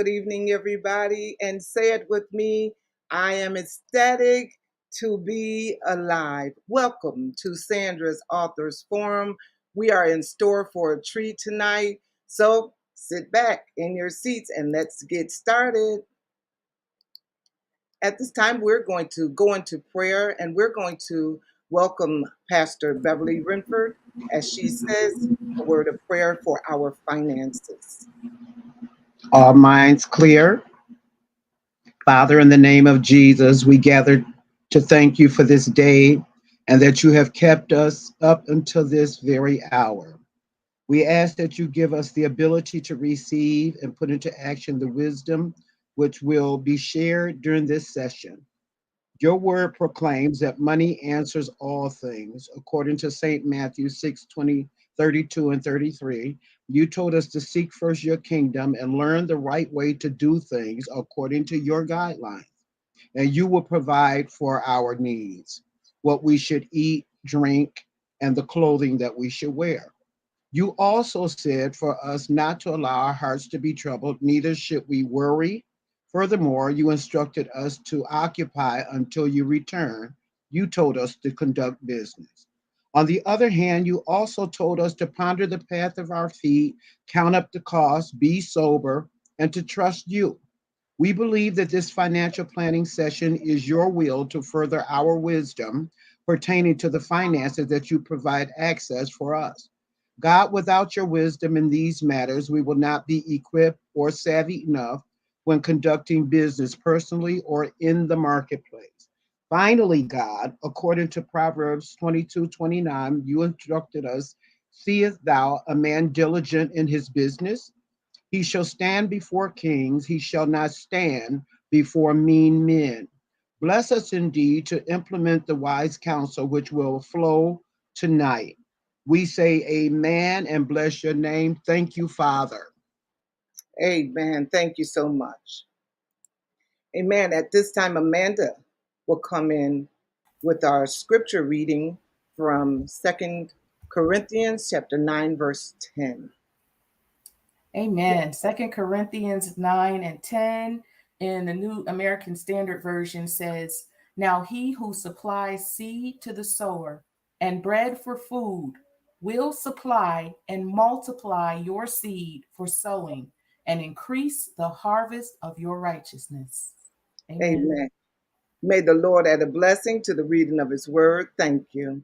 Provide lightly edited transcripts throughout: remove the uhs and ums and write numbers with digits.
good evening, everybody. And say it with me. I am ecstatic to be alive. Welcome to Sandra's Authors Forum. We are in store for a treat tonight. So sit back in your seats and let's get started. At this time, we're going to go into prayer and we're going to welcome Pastor Beverly Renford as she says a word of prayer for our finances. All minds clear. Father, in the name of Jesus, we gather to thank you for this day and that you have kept us up until this very hour. We ask that you give us the ability to receive and put into action the wisdom which will be shared during this session. Your word proclaims that money answers all things. According to St. Matthew 6:20, 32 and 33, you told us to seek first your kingdom and learn the right way to do things according to your guidelines. And you will provide for our needs, what we should eat, drink, and the clothing that we should wear. You also said for us not to allow our hearts to be troubled, neither should we worry. Furthermore, you instructed us to occupy until you return. You told us to conduct business. On the other hand, you also told us to ponder the path of our feet, count up the cost, be sober, and to trust you. We believe that this financial planning session is your will to further our wisdom pertaining to the finances that you provide access for us. God, without your wisdom in these matters, we will not be equipped or savvy enough when conducting business personally or in the marketplace. Finally, God, according to Proverbs 22:29, you instructed us, seest thou a man diligent in his business? He shall stand before kings, he shall not stand before mean men. Bless us indeed to implement the wise counsel which will flow tonight. We say amen and bless your name. Thank you, Father. Amen. Thank you so much. Amen. At this time, Amanda will come in with our scripture reading from Second Corinthians chapter 9, verse 10. Amen. 2 Corinthians 9 and 10 in the New American Standard Version says, "Now he who supplies seed to the sower and bread for food will supply and multiply your seed for sowing and increase the harvest of your righteousness." Amen. Amen. May the Lord add a blessing to the reading of his word. Thank you.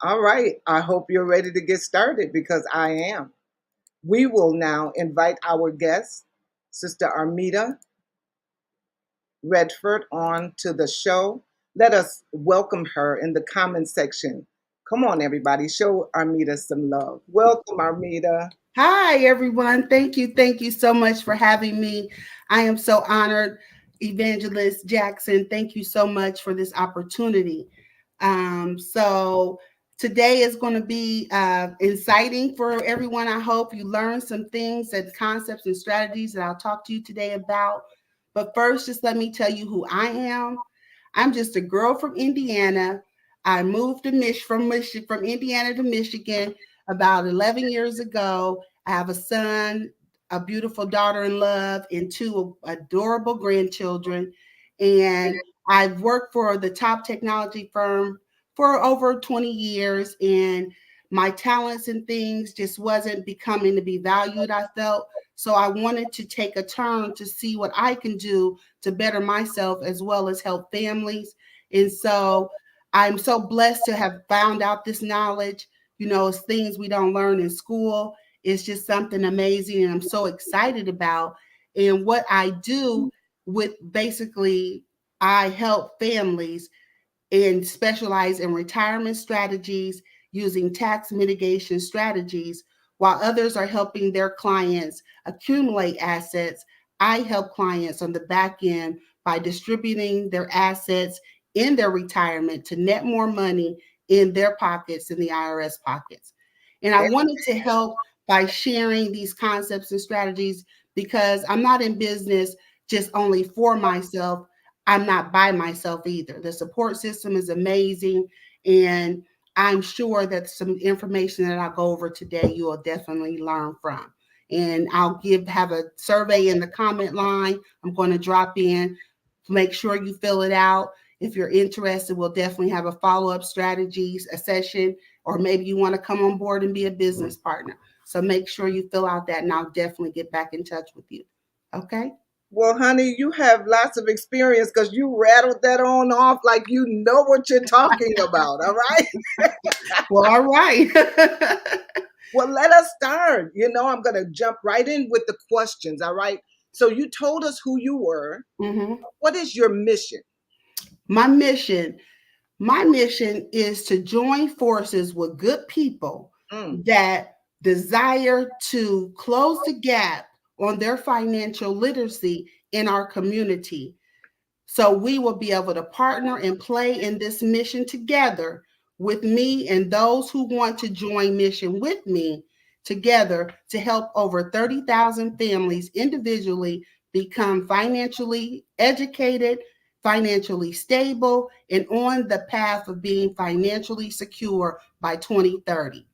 All right. I hope you're ready to get started because I am. We will now invite our guest, Sister Armita Redford, on to the show. Let us welcome her in the comment section. Come on, everybody. Show Armita some love. Welcome, Armita. Hi, everyone. Thank you. Thank you so much for having me. I am so honored, Evangelist Jackson. Thank you so much for this opportunity. So today is going to be inciting for everyone. I hope you learn some things and concepts and strategies that I'll talk to you today about. But first, just let me tell you who I am. I'm just a girl from Indiana. I moved to from Indiana to Michigan about 11 years ago. I have a son, a beautiful daughter in love, and two adorable grandchildren. And I've worked for the top technology firm for over 20 years, and my talents and things just wasn't becoming to be valued, I felt. So I wanted to take a turn to see what I can do to better myself as well as help families. And so I'm so blessed to have found out this knowledge. You know, it's things we don't learn in school. It's just something amazing, and I'm so excited about. And what I do with basically, I help families and specialize in retirement strategies using tax mitigation strategies, while others are helping their clients accumulate assets. I help clients on the back end by distributing their assets in their retirement to net more money in their pockets than the IRS pockets. And I wanted to help by sharing these concepts and strategies because I'm not in business just only for myself. I'm not by myself either. The support system is amazing. And I'm sure that some information that I'll go over today, you will definitely learn from. and I'll have a survey in the comment line. I'm going to drop in. Make sure you fill it out. If you're interested, we'll definitely have a follow-up strategies, a session, or maybe you want to come on board and be a business partner. So make sure you fill out that, and I'll definitely get back in touch with you. Okay? Well, honey, you have lots of experience because you rattled that on off like you know what you're talking about. All right. Well, all right. Well, let us start. I'm going to jump right in with the questions. All right. So you told us who you were. Mm-hmm. What is your mission? My mission is to join forces with good people that desire to close the gap on their financial literacy in our community. So we will be able to partner and play in this mission together with me and those who want to join mission with me together to help over 30,000 families individually become financially educated, financially stable, and on the path of being financially secure by 2030.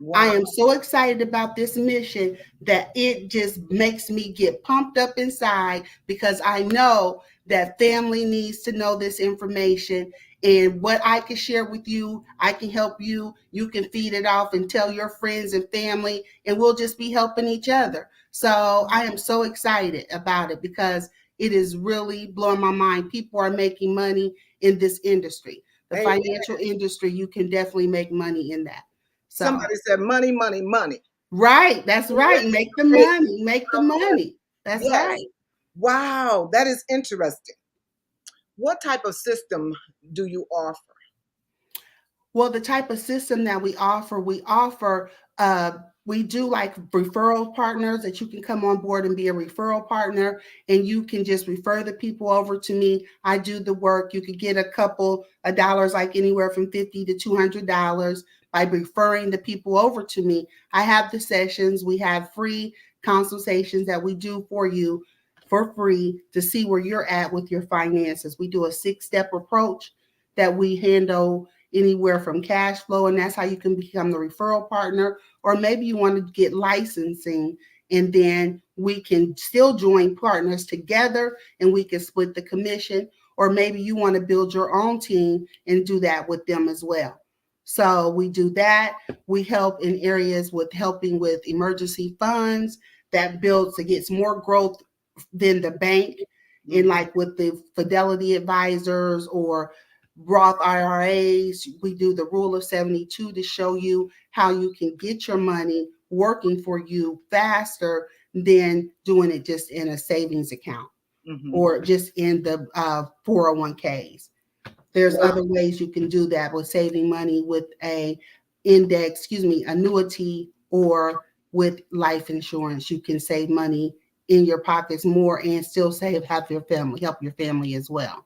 Wow. I am so excited about this mission that it just makes me get pumped up inside because I know that family needs to know this information, and what I can share with you, I can help you. You can feed it off and tell your friends and family, and we'll just be helping each other. So I am so excited about it because it is really blowing my mind. People are making money in this industry. The financial industry, you can definitely make money in that. So, somebody said money, money, money. Right. That's right. Make the money. Make the money. That's right. Wow. That is interesting. What type of system do you offer? Well, the type of system that we offer, we do like referral partners that you can come on board and be a referral partner, and you can just refer the people over to me. I do the work. You could get a couple of dollars, like anywhere from $50 to $200 by referring the people over to me. I have the sessions. We have free consultations that we do for you for free to see where you're at with your finances. We do a 6-step approach that we handle anywhere from cash flow, and that's how you can become the referral partner. Or maybe you want to get licensing, and then we can still join partners together and we can split the commission. Or maybe you want to build your own team and do that with them as well. So we do that. We help in areas with helping with emergency funds that gets more growth than the bank, and like with the Fidelity advisors or Roth IRAs. We do the rule of 72 to show you how you can get your money working for you faster than doing it just in a savings account or just in the 401ks. There's other ways you can do that with saving money with annuity, or with life insurance. You can save money in your pockets more and still help your family as well.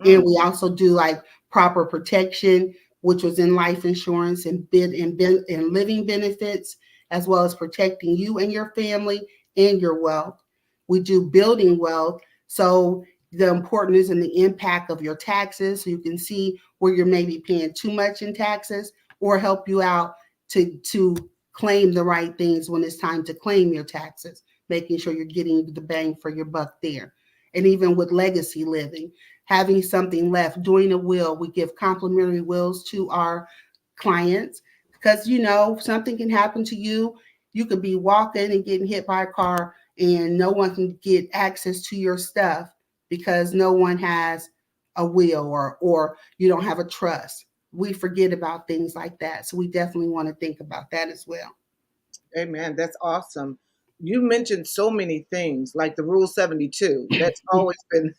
And we also do like proper protection, which was in life insurance and living benefits, as well as protecting you and your family and your wealth. We do building wealth. So the importance and the impact of your taxes, so you can see where you're maybe paying too much in taxes, or help you out to claim the right things when it's time to claim your taxes, making sure you're getting the bang for your buck there. And even with legacy living, having something left, doing a will, we give complimentary wills to our clients because, something can happen to you. You could be walking and getting hit by a car and no one can get access to your stuff because no one has a will or you don't have a trust. We forget about things like that. So we definitely want to think about that as well. Amen. That's awesome. You mentioned so many things like the Rule 72. That's always been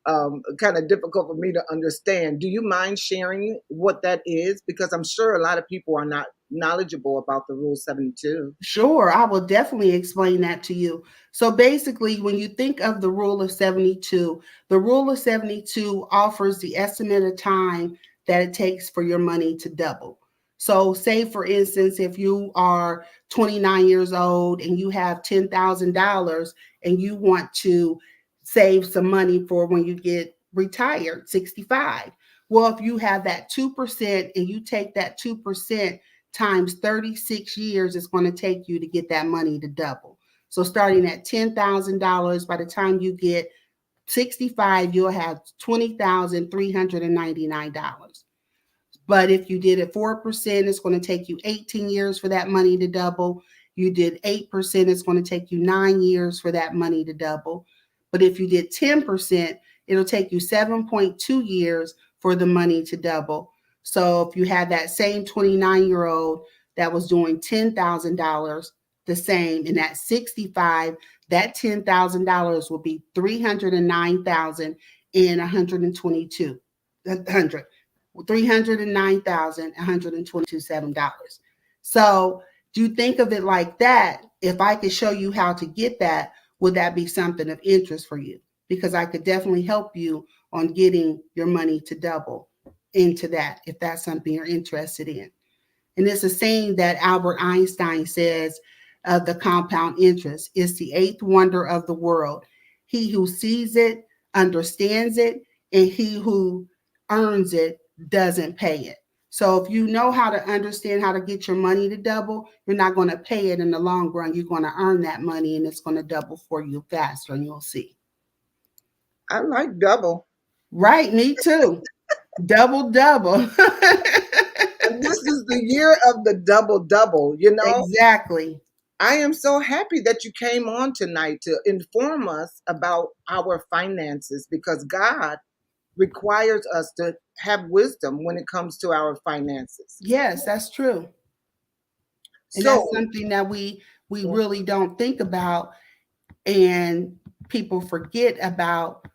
kind of difficult for me to understand. Do you mind sharing what that is? Because I'm sure a lot of people are not knowledgeable about the Rule 72. Sure, I will definitely explain that to you. So basically, when you think of the Rule of 72, the Rule of 72 offers the estimated time that it takes for your money to double. So say, for instance, if you are 29 years old and you have $10,000 and you want to save some money for when you get retired, 65. Well, if you have that 2% and you take that 2% times 36 years, it's going to take you to get that money to double. So starting at $10,000, by the time you get 65, you'll have $20,399. But if you did it 4%, it's going to take you 18 years for that money to double. You did 8%, it's going to take you 9 years for that money to double. But if you did 10%, it'll take you 7.2 years for the money to double. So if you had that same 29-year-old that was doing $10,000, the same, and at 65, that $10,000 will be $309,122. $309,122. So do you think of it like that? If I could show you how to get that, would that be something of interest for you? Because I could definitely help you on getting your money to double into that, if that's something you're interested in. And it's a saying that Albert Einstein says of the compound interest is the eighth wonder of the world. He who sees it understands it, and he who earns it doesn't pay it. So if you know how to understand how to get your money to double, you're not going to pay it in the long run. You're going to earn that money, and it's going to double for you faster, and you'll see. I like double. Right, me too. Double, double. And this is the year of the double double, you know? Exactly. I am so happy that you came on tonight to inform us about our finances, because God requires us to have wisdom when it comes to our finances. Yes, that's true. And So, that's something that we really don't think about, and people forget about.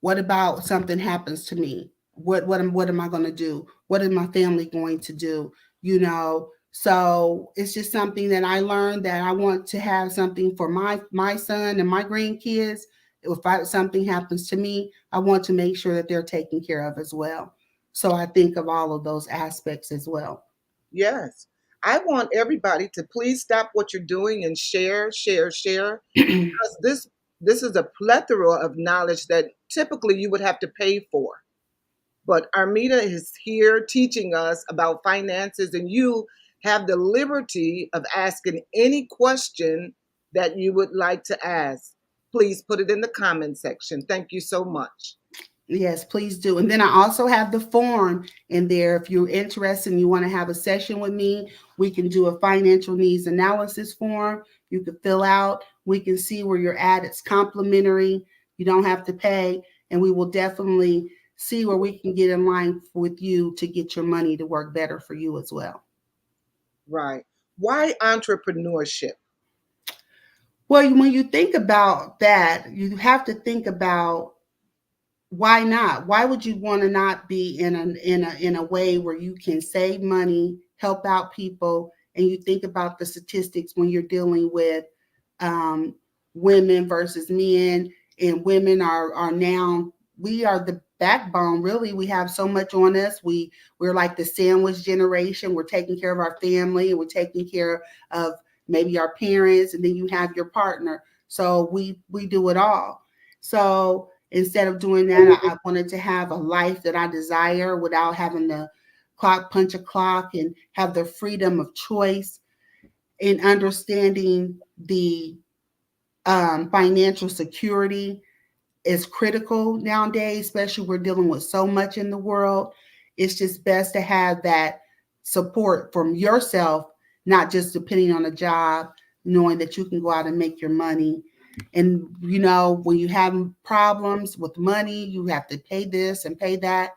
What about something happens to me? What am I going to do? What is my family going to do? You know, so it's just something that I learned, that I want to have something for my son and my grandkids. If something happens to me, I want to make sure that they're taken care of as well. So I think of all of those aspects as well. yes, I want everybody to please stop what you're doing and share, share, share, because this is a plethora of knowledge that typically you would have to pay for. But Armita is here teaching us about finances, and you have the liberty of asking any question that you would like to ask. Please put it in the comment section. Thank you so much. Yes, please do. And then I also have the form in there. If you're interested and you want to have a session with me, we can do a financial needs analysis form. You can fill out. We can see where you're at. It's complimentary. You don't have to pay. And we will definitely see where we can get in line with you to get your money to work better for you as well. Right. Why entrepreneurship? Well, when you think about that, you have to think about, why not? Why would you want to not be in a way where you can save money, help out people, and you think about the statistics when you're dealing with um, women versus men, and women are now, we are the backbone. Really, we have so much on us. We're like the sandwich generation. We're taking care of our family, and we're taking care of maybe our parents, and then you have your partner. So we do it all. So instead of doing that, I wanted to have a life that I desire without having to punch a clock, and have the freedom of choice, and understanding the financial security is critical nowadays, especially we're dealing with so much in the world. It's just best to have that support from yourself, not just depending on a job, knowing that you can go out and make your money. And, you know, when you have problems with money, you have to pay this and pay that.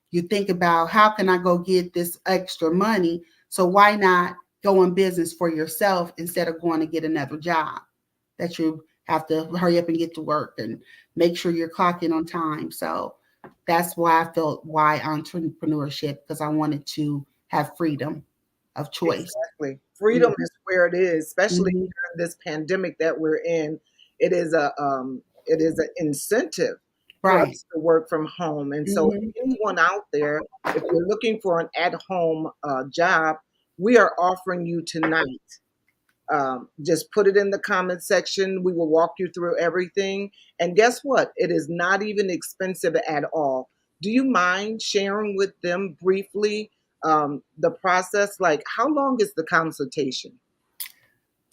You think about, how can I go get this extra money? So why not go in business for yourself instead of going to get another job that you have to hurry up and get to work and make sure you're clocking on time. So that's why I felt why entrepreneurship, because I wanted to have freedom of choice. Exactly. Freedom is where it is, especially Mhm. during this pandemic that we're in. It is an incentive for Right. us to work from home. And so, Mhm. anyone out there, if you're looking for an at-home job, we are offering you tonight. Just put it in the comment section. We will walk you through everything. And guess what? It is not even expensive at all. Do you mind sharing with them briefly the process? Like, how long is the consultation?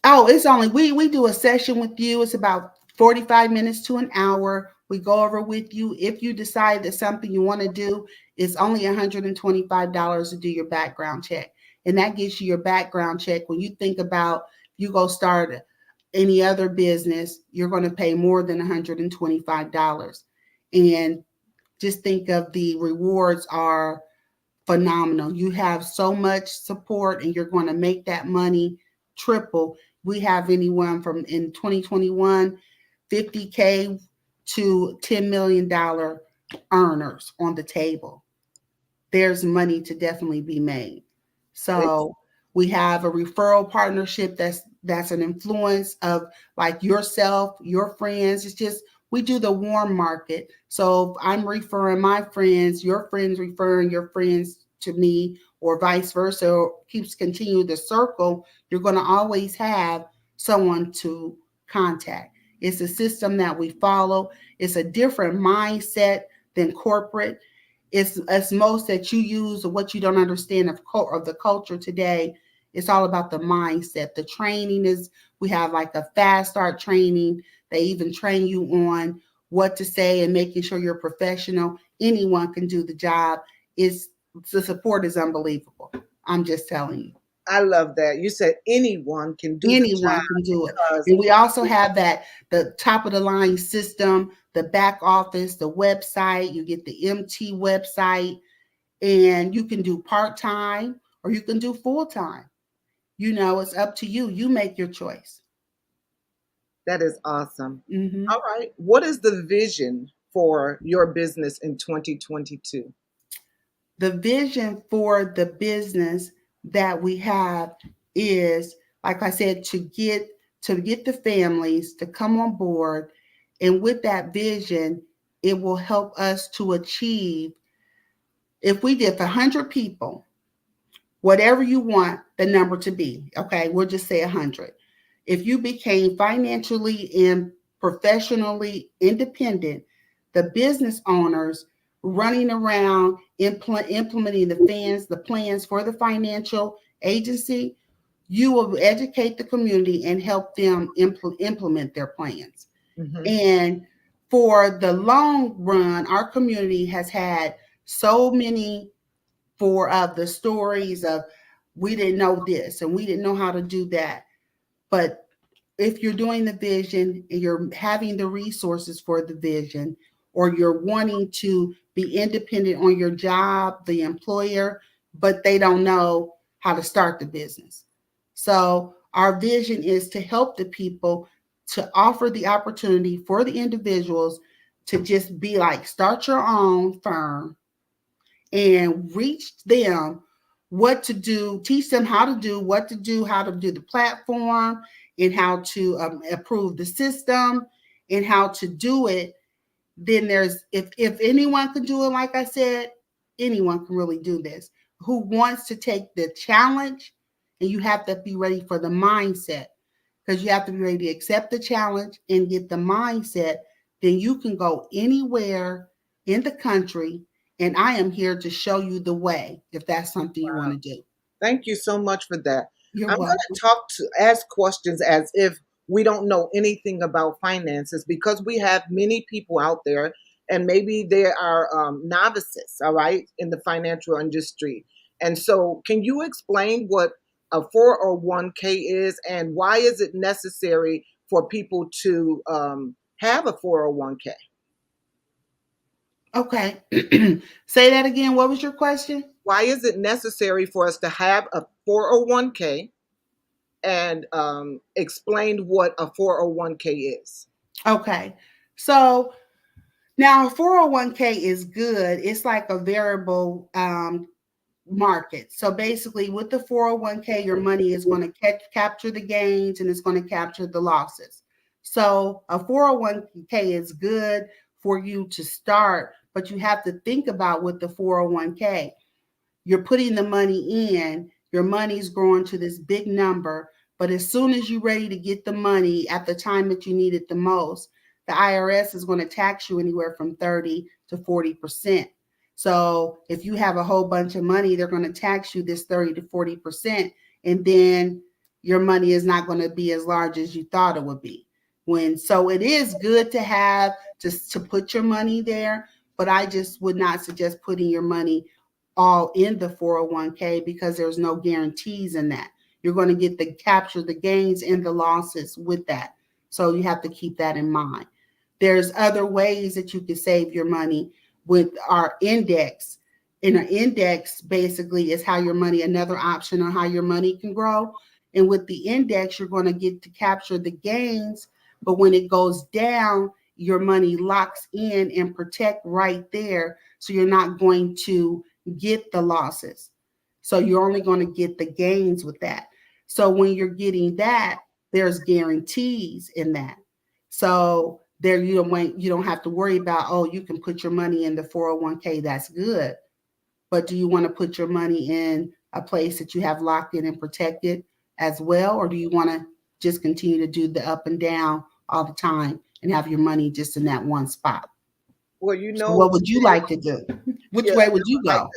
Oh, it's only we do a session with you. It's about 45 minutes to an hour. We go over with you. If you decide that something you want to do, it's only $125 to do your background check. And that gives you your background check. When you think about you go start any other business, you're going to pay more than $125. And just think of the rewards are phenomenal. You have so much support and you're going to make that money triple. We have anyone from in 2021, 50K to $10 million earners on the table. There's money to definitely be made. So we have a referral partnership that's an influence of like yourself, your friends. It's just we do the warm market. So if I'm referring my friends, your friends referring your friends to me, or vice versa, or keeps continue the circle, you're going to always have someone to contact. It's a system that we follow. It's a different mindset than corporate. It's most that you use or what you don't understand of the culture today. It's all about the mindset. The training is, we have like a fast start training. They even train you on what to say and making sure you're professional. Anyone can do the job. The support is unbelievable. I'm just telling you. I love that. You said anyone can do the job. Anyone can do it. And we also have the top of the line system, the back office, the website. You get the MT website, and you can do part-time or you can do full-time. It's up to you. You make your choice. That is awesome. Mm-hmm. All right. What is the vision for your business in 2022? The vision for the business that we have is, like I said, to get the families to come on board. And with that vision, it will help us to achieve, if we did 100 people, whatever you want the number to be, okay, we'll just say 100. If you became financially and professionally independent, the business owners running around implementing the plans for the financial agency, you will educate the community and help them implement their plans. Mm-hmm. And for the long run, our community has had so many of the stories of, we didn't know this and we didn't know how to do that. But if you're doing the vision and you're having the resources for the vision, or you're wanting to be independent on your job, the employer, but they don't know how to start the business. So our vision is to help the people, to offer the opportunity for the individuals to just be like, start your own firm and reach them what to do, teach them how to do, what to do, how to do the platform, and how to approve the system and how to do it. Then there's, if anyone can do it, like I said, anyone can really do this. Who wants to take the challenge? And you have to be ready for the mindset, because you have to be ready to accept the challenge and get the mindset. Then you can go anywhere in the country, and I am here to show you the way if that's something you want to do. Thank you so much for that. You're I'm going welcome. to ask questions as if we don't know anything about finances, because we have many people out there and maybe they are novices, all right, in the financial industry. And so, can you explain what a 401k is and why is it necessary for people to have a 401k? Okay. Say that again. What was your question? Why is it necessary for us to have a 401k, and explain what a 401k is? Okay. So now 401k is good. It's like a variable market. So basically, with the 401k, your money is going to capture the gains and it's going to capture the losses. So a 401k is good for you to start, but you have to think about with the 401k, you're putting the money in, your money's growing to this big number. But as soon as you're ready to get the money at the time that you need it the most, the IRS is going to tax you anywhere from 30 to 40%. So if you have a whole bunch of money, they're going to tax you this 30 to 40%. And then your money is not going to be as large as you thought it would be. So it is good to have just to put your money there, but I just would not suggest putting your money all in the 401k because there's no guarantees in that. You're going to get the capture the gains and the losses with that. So you have to keep that in mind. There's other ways that you can save your money with our index. And an index basically is how your money, another option on how your money can grow. And with the index, you're going to get to capture the gains. But when it goes down, your money locks in and protect right there. So you're not going to get the losses. So you're only going to get the gains with that. So when you're getting that, there's guarantees in that. So there you don't have to worry about, oh, you can put your money in the 401k. That's good. But do you want to put your money in a place that you have locked in and protected as well? Or do you want to just continue to do the up and down all the time and have your money just in that one spot? Well, So what would you like to do? Which way would you go?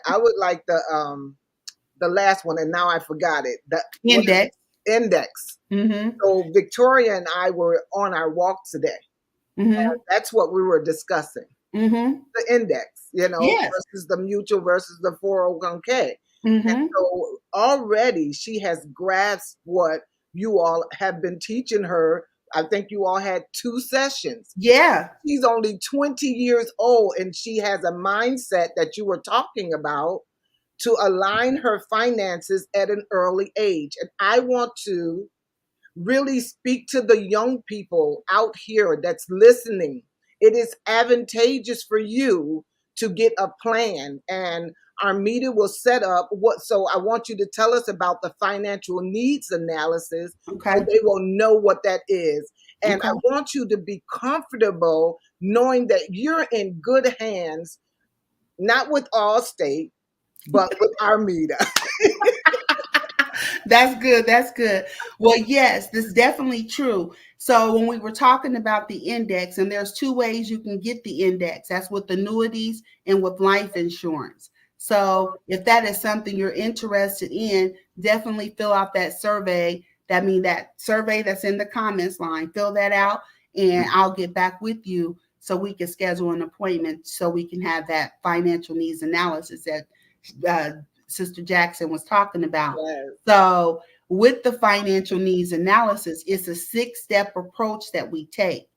I would like the last one, and now I forgot it. The index. Index. Mm-hmm. So Victoria and I were on our walk today. Mm-hmm. That's what we were discussing. Mm-hmm. The index, Yes. versus the mutual versus the 401k. Mm-hmm. And so already she has grasped what you all have been teaching her. I think you all had 2 sessions. Yeah. She's only 20 years old and she has a mindset that you were talking about to align her finances at an early age. And I want to really speak to the young people out here that's listening. It is advantageous for you to get a plan, and Armita will set up what. So I want you to tell us about the financial needs analysis, Okay. so they will know what that is. And Okay. I want you to be comfortable knowing that you're in good hands, not with Allstate, but with Armita. That's good. That's good. Well, yes, this is definitely true. So when we were talking about the index, and there's 2 ways you can get the index. That's with annuities and with life insurance. So if that is something you're interested in, definitely fill out that survey. That survey that's in the comments line, fill that out and I'll get back with you so we can schedule an appointment so we can have that financial needs analysis that Sister Jackson was talking about. Yes. So with the financial needs analysis, it's a 6-step approach that we take.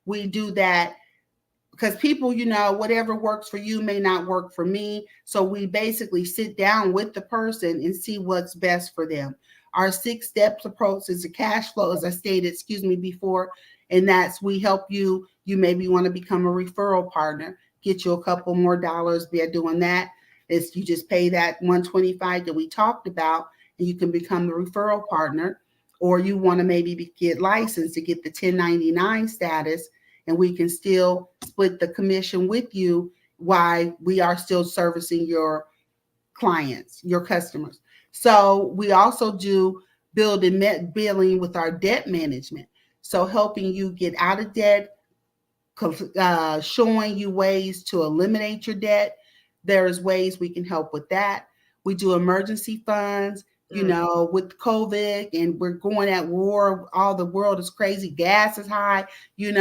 We do that because people, whatever works for you may not work for me. So we basically sit down with the person and see what's best for them. Our 6 steps approach is a cash flow, as I stated, before. And that's we help you. You maybe want to become a referral partner, get you a couple more dollars by doing that. Is you just pay that $125 that we talked about, and you can become the referral partner. Or you want to maybe get licensed to get the 1099 status, and we can still split the commission with you while we are still servicing your clients, your customers. So we also do billing with our debt management. So helping you get out of debt, showing you ways to eliminate your debt. There's ways we can help with that. We do emergency funds, with COVID, and we're going at war. All the world is crazy. Gas is high. You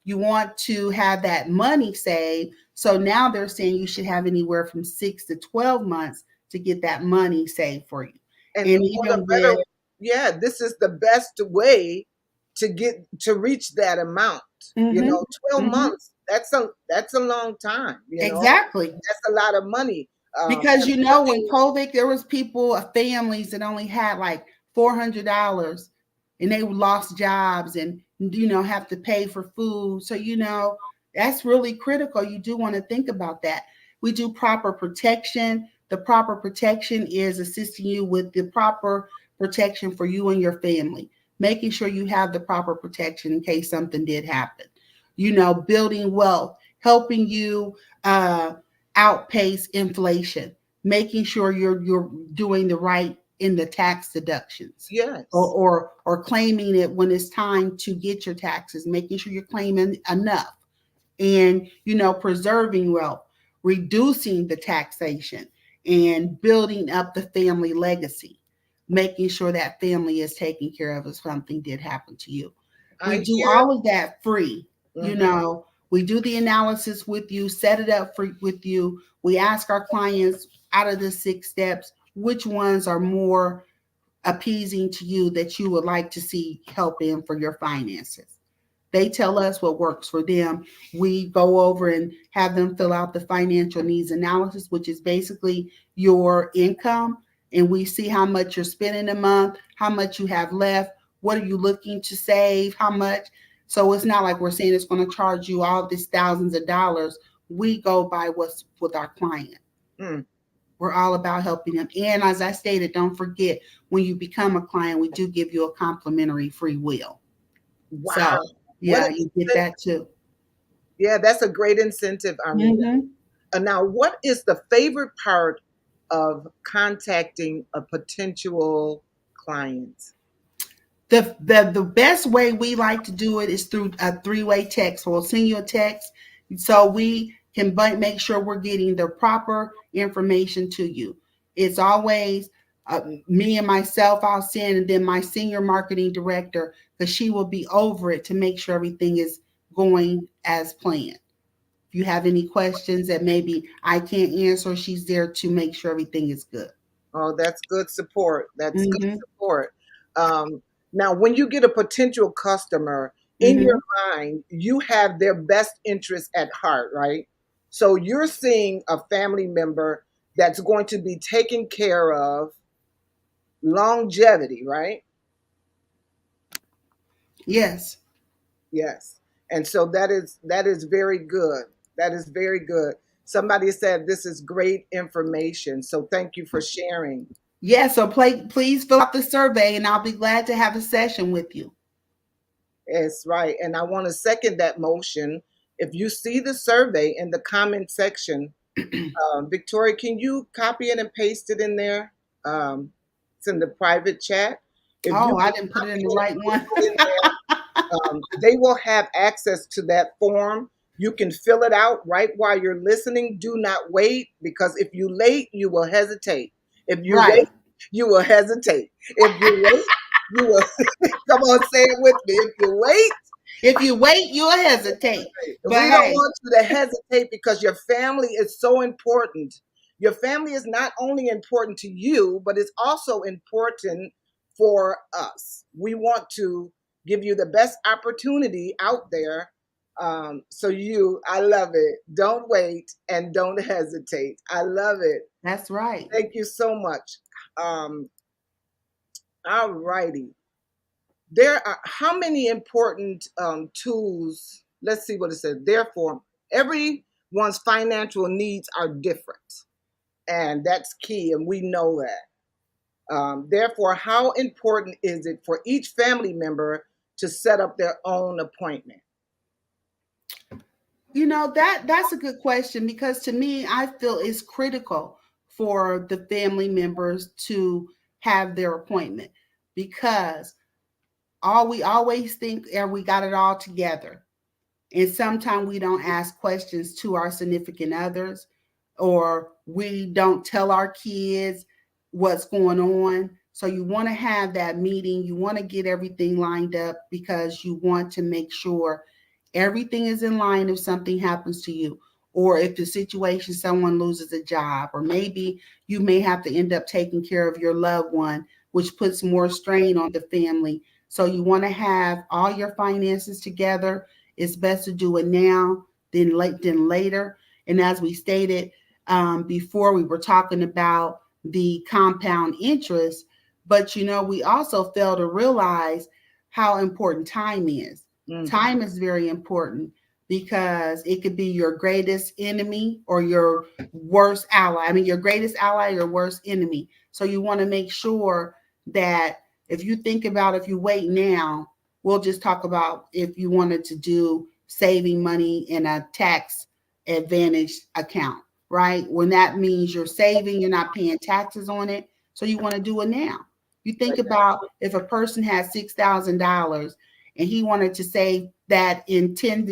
want to have that money saved. So now they're saying you should have anywhere from 6 to 12 months to get that money saved for you. And even this is the best way to reach that amount. 12 months. That's a long time. Exactly. That's a lot of money. Because when COVID, there was families that only had like $400, and they lost jobs and have to pay for food. So that's really critical. You do want to think about that. We do proper protection. The proper protection is assisting you with the proper protection for you and your family, making sure you have the proper protection in case something did happen. Building wealth, helping you outpace inflation, making sure you're doing the right in the tax deductions. Yes. Or claiming it when it's time to get your taxes, making sure you're claiming enough, and preserving wealth, reducing the taxation, and building up the family legacy. making sure that family is taken care of if something did happen to you. We I do hear. all of that free. You Mhm. know, we do the analysis with you, set it up for with you. We ask our clients out of the 6 steps, which ones are more appeasing to you that you would like to see help in for your finances. They tell us what works for them. We go over and have them fill out the financial needs analysis, which is basically your income. And we see how much you're spending a month, how much you have left, what are you looking to save, how much. So it's not like we're saying it's going to charge you all these thousands of dollars. We go by what's with our client. Mm. We're all about helping them. And as I stated, don't forget, when you become a client, we do give you a complimentary free will. Wow. So, What yeah, an you get that too. Yeah, that's a great incentive, Armita. Now, what is the favorite part of contacting a potential client? The best way we like to do it is through a 3-way text. We'll send you a text so we can make sure we're getting the proper information to you. It's always me and myself I'll send, and then my senior marketing director, because she will be over it to make sure everything is going as planned. If you have any questions that maybe I can't answer, she's there to make sure everything is good. Oh, that's good support. That's good Mm-hmm. support. Um, Now, when you get a potential customer, in your mind, you have their best interest at heart, right? So you're seeing a family member that's going to be taken care of, longevity, right? Yes. Yes. And so that is very good. That is very good. Somebody said this is great information. So thank you for sharing. Yeah, so please fill out the survey and I'll be glad to have a session with you. Yes, right. And I want to second that motion. If you see the survey in the comment section, Victoria, can you copy it and paste it in there? It's in the private chat. If you Oh, I can didn't put it copy in the it right and one. put it in there, they will have access to that form. You can fill it out right while you're listening. Do not wait, because if you late, you will hesitate. If you Right. wait, you will hesitate. If you wait, you will come on, say it with me. If you wait, If you wait, you'll hesitate. But we don't hey, want you to hesitate, because your family is so important. Your family is not only important to you, but it's also important for us. We want to give you the best opportunity out there. I love it. Don't wait and don't hesitate. I love it. that's right. Thank you so much. All righty. There are how many important tools? Let's see what it says. Therefore, everyone's financial needs are different, and that's key, and we know that. Therefore, how important is it for each family member to set up their own appointment? You know, that's a good question, because to me, I feel it's critical for the family members to have their appointment, because all we always think we got it all together. And sometimes we don't ask questions to our significant others, or we don't tell our kids what's going on. So you want to have that meeting. You want to get everything lined up, because you want to make sure everything is in line if something happens to you, or if the situation, someone loses a job, or maybe you may have to end up taking care of your loved one, which puts more strain on the family. So you want to have all your finances together. It's best to do it now than later. And as we stated before, we were talking about the compound interest, but we also fail to realize how important time is. Time is very important, because it could be your greatest enemy or your worst ally. I mean, your greatest ally, your worst enemy. So you want to make sure that if you think about, if you wait now, we'll just talk about if you wanted to do saving money in a tax advantage account, right? When that means you're saving, you're not paying taxes on it. So you want to do it now. You think about if a person has $6,000 and he wanted to save that in 10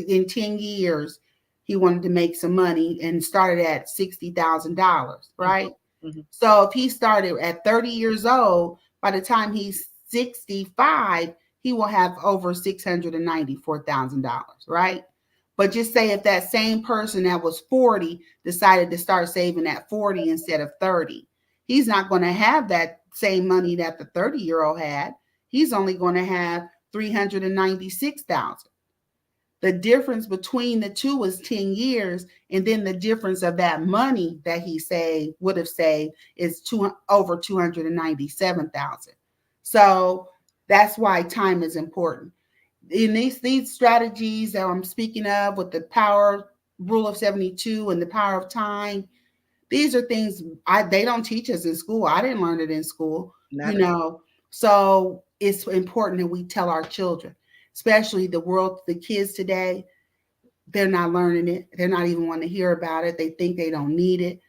years, he wanted to make some money and started at $60,000, right? Mm-hmm. So if he started at 30 years old, By the time he's 65, he will have over $694,000, right? But just say if that same person that was 40 decided to start saving at 40 instead of 30, he's not going to have that same money that the 30-year-old had. He's only going to have 396,000. The difference between the two is 10 years, and then the difference of that money that he would have saved is over 297,000. So that's why time is important. In these strategies that I'm speaking of with the power rule of 72 and the power of time, these are things they don't teach us in school. I didn't learn it in school, So it's important that we tell our children, especially the kids today. They're not learning it. They're not even wanting to hear about it. They think they don't need it.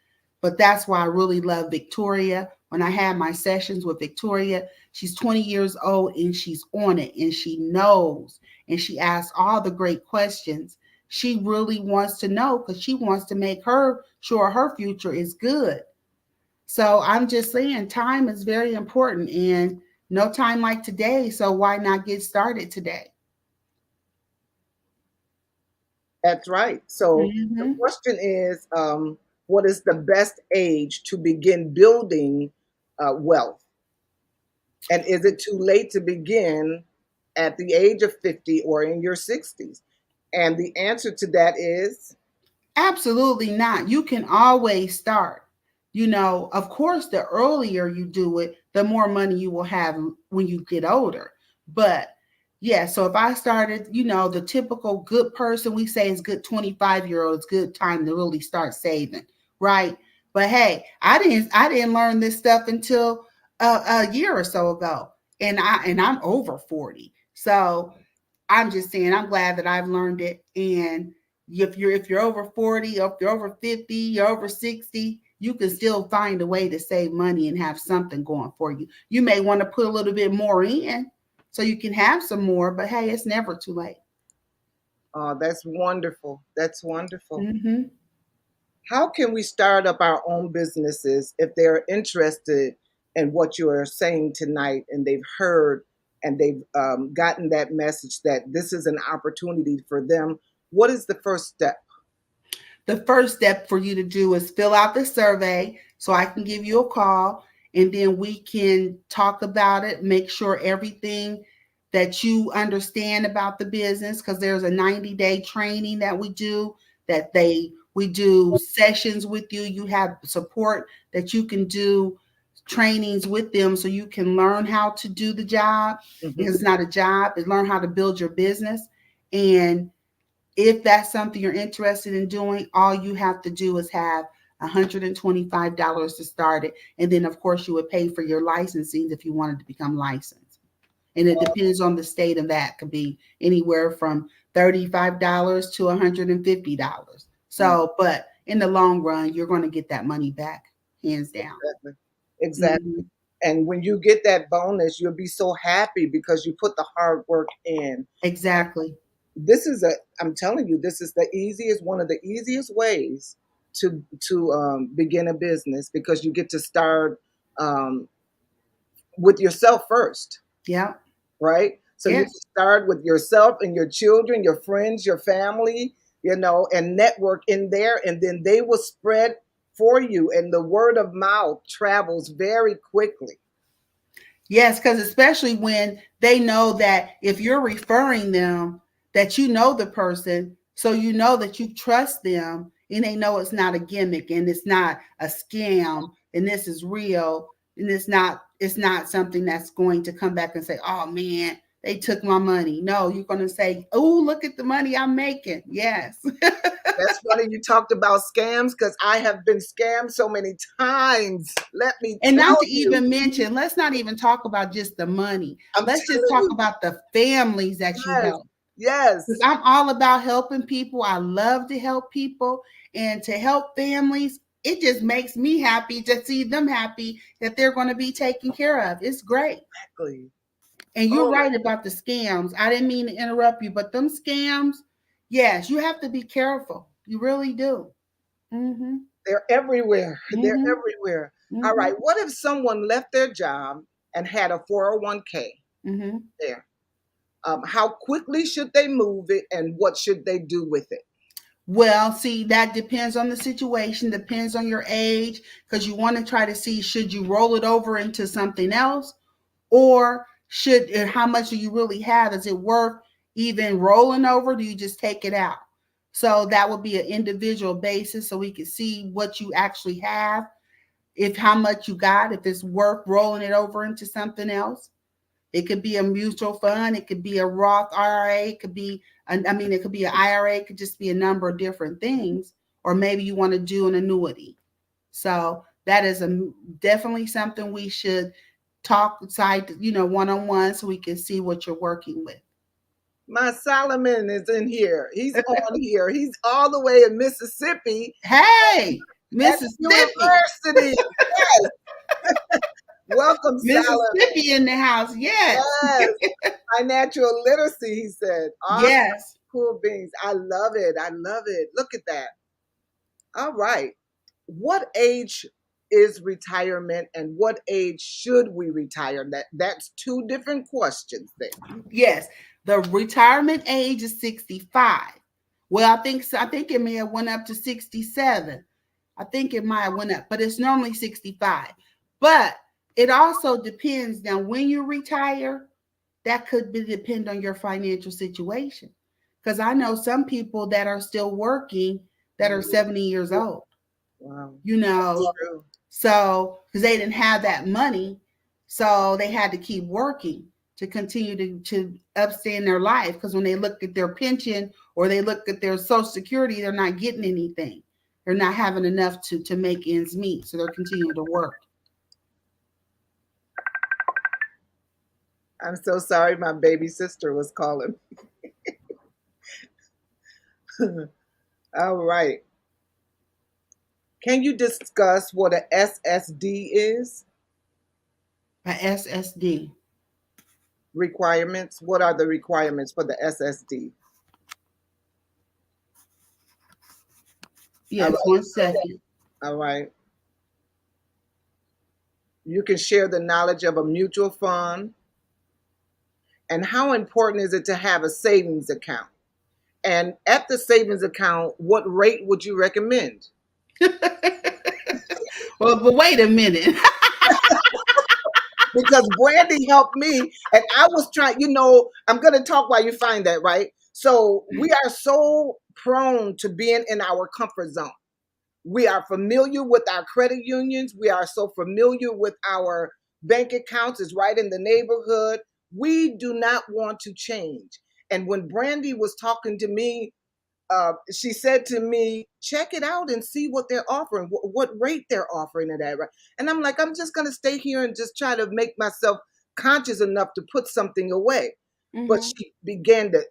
But that's why I really love Victoria. When I had my sessions with Victoria, she's 20 years old and she's on it and she knows and she asks all the great questions. She really wants to know because she wants to make sure her future is good. So I'm just saying time is very important and no time like today. So why not get started today? That's right. So the question is, what is the best age to begin building wealth? And is it too late to begin at the age of 50 or in your 60s? And the answer to that is absolutely not. You can always start. Of course, the earlier you do it, the more money you will have when you get older. But yeah, so if I started, the typical good person, we say is good 25-year-old, it's good time to really start saving, right? But hey, I didn't learn this stuff until a year or so ago, and I'm over 40. So I'm just saying, I'm glad that I've learned it. And if you're over 40, or if you're over 50, you're over 60, you can still find a way to save money and have something going for you. You may want to put a little bit more in so you can have some more, but hey, it's never too late. Oh, that's wonderful. That's wonderful. How can we start up our own businesses if they're interested in what you are saying tonight and they've heard and they've gotten that message that this is an opportunity for them? What is the first step? The first step for you to do is fill out the survey so I can give you a call and then we can talk about it, make sure everything that you understand about the business, because there's a 90-day training that we do, we do sessions with you. You have support that you can do trainings with them so you can learn how to do the job. It's not a job, it's learn how to build your business. And if that's something you're interested in doing, all you have to do is have $125 to start it. And then, of course, you would pay for your licensing if you wanted to become licensed. And it depends on the state of that. It could be anywhere from $35 to $150. So, but in the long run, you're going to get that money back, hands down. Exactly. And when you get that bonus, you'll be so happy because you put the hard work in. Exactly. I'm telling you, this is one of the easiest ways to begin a business, because you get to start with yourself first. Yeah. Right. So you start with yourself and your children, your friends, your family, and network in there, and then they will spread for you, and the word of mouth travels very quickly. Yes, because especially when they know that if you're referring them, that you know the person, so you know that you trust them, and they know it's not a gimmick and it's not a scam, and this is real, and it's not something that's going to come back and say, oh man, they took my money. No, you're going to say, oh, look at the money I'm making. Yes. That's funny you talked about scams, because I have been scammed so many times. Let me and tell not to you. even mention, let's not even talk about just the money. Let's just talk about the families that you help. Yes. Because I'm all about helping people. I love to help people, and to help families. It just makes me happy to see them happy that they're going to be taken care of. It's great. Exactly. And you're right about the scams. I didn't mean to interrupt you, but them scams, yes, you have to be careful. You really do. They're everywhere. They're everywhere. All right. What if someone left their job and had a 401k Mm-hmm. there. How quickly should they move it, and what should they do with it? Well, see, that depends on the situation, depends on your age, because you want to try to see, should you roll it over into something else, or how much do you really have? Is it worth even rolling over? Do you just take it out? So that would be an individual basis, so we can see what you actually have, if how much you got, if it's worth rolling it over into something else. It could be a mutual fund. It could be a Roth IRA. It could be, it could be an IRA. It could just be a number of different things. Or maybe you want to do an annuity. So that is definitely something we should talk side, one-on-one, so we can see what you're working with. My Solomon is in here. He's on here. He's all the way in Mississippi. Hey, At Mississippi. University. Yes. Welcome, Mississippi Solomon. in the house. Yes. Yes. Financial literacy, he said. Awesome. Yes. Cool beans. I love it. I love it. Look at that. All right. What age is retirement, and what age should we retire? That's two different questions there. Yes. The retirement age is 65. Well, I think it may have went up to 67. I think it might have went up, but it's normally 65. But it also depends now when you retire. That could depend on your financial situation. Because I know some people that are still working that are 70 years old. Wow. So because they didn't have that money, so they had to keep working to continue to upstand their life. Because when they look at their pension or they look at their Social Security, they're not getting anything. They're not having enough to make ends meet. So they're continuing to work. I'm so sorry, my baby sister was calling. All right. Can you discuss what a SSD is? A SSD. Requirements. What are the requirements for the SSD? Yes, 1 second. All right. You can share the knowledge of a mutual fund. And how important is it to have a savings account? And at the savings account, what rate would you recommend? Well, but wait a minute. Because Brandy helped me, and I was trying, I'm going to talk while you find that, right? So we are so prone to being in our comfort zone. We are familiar with our credit unions. We are so familiar with our bank accounts. It's right in the neighborhood. We do not want to change. And when Brandy was talking to me, she said to me, check it out and see what they're offering, what rate they're offering it at. Right? And I'm like, I'm just going to stay here and just try to make myself conscious enough to put something away. Mm-hmm. But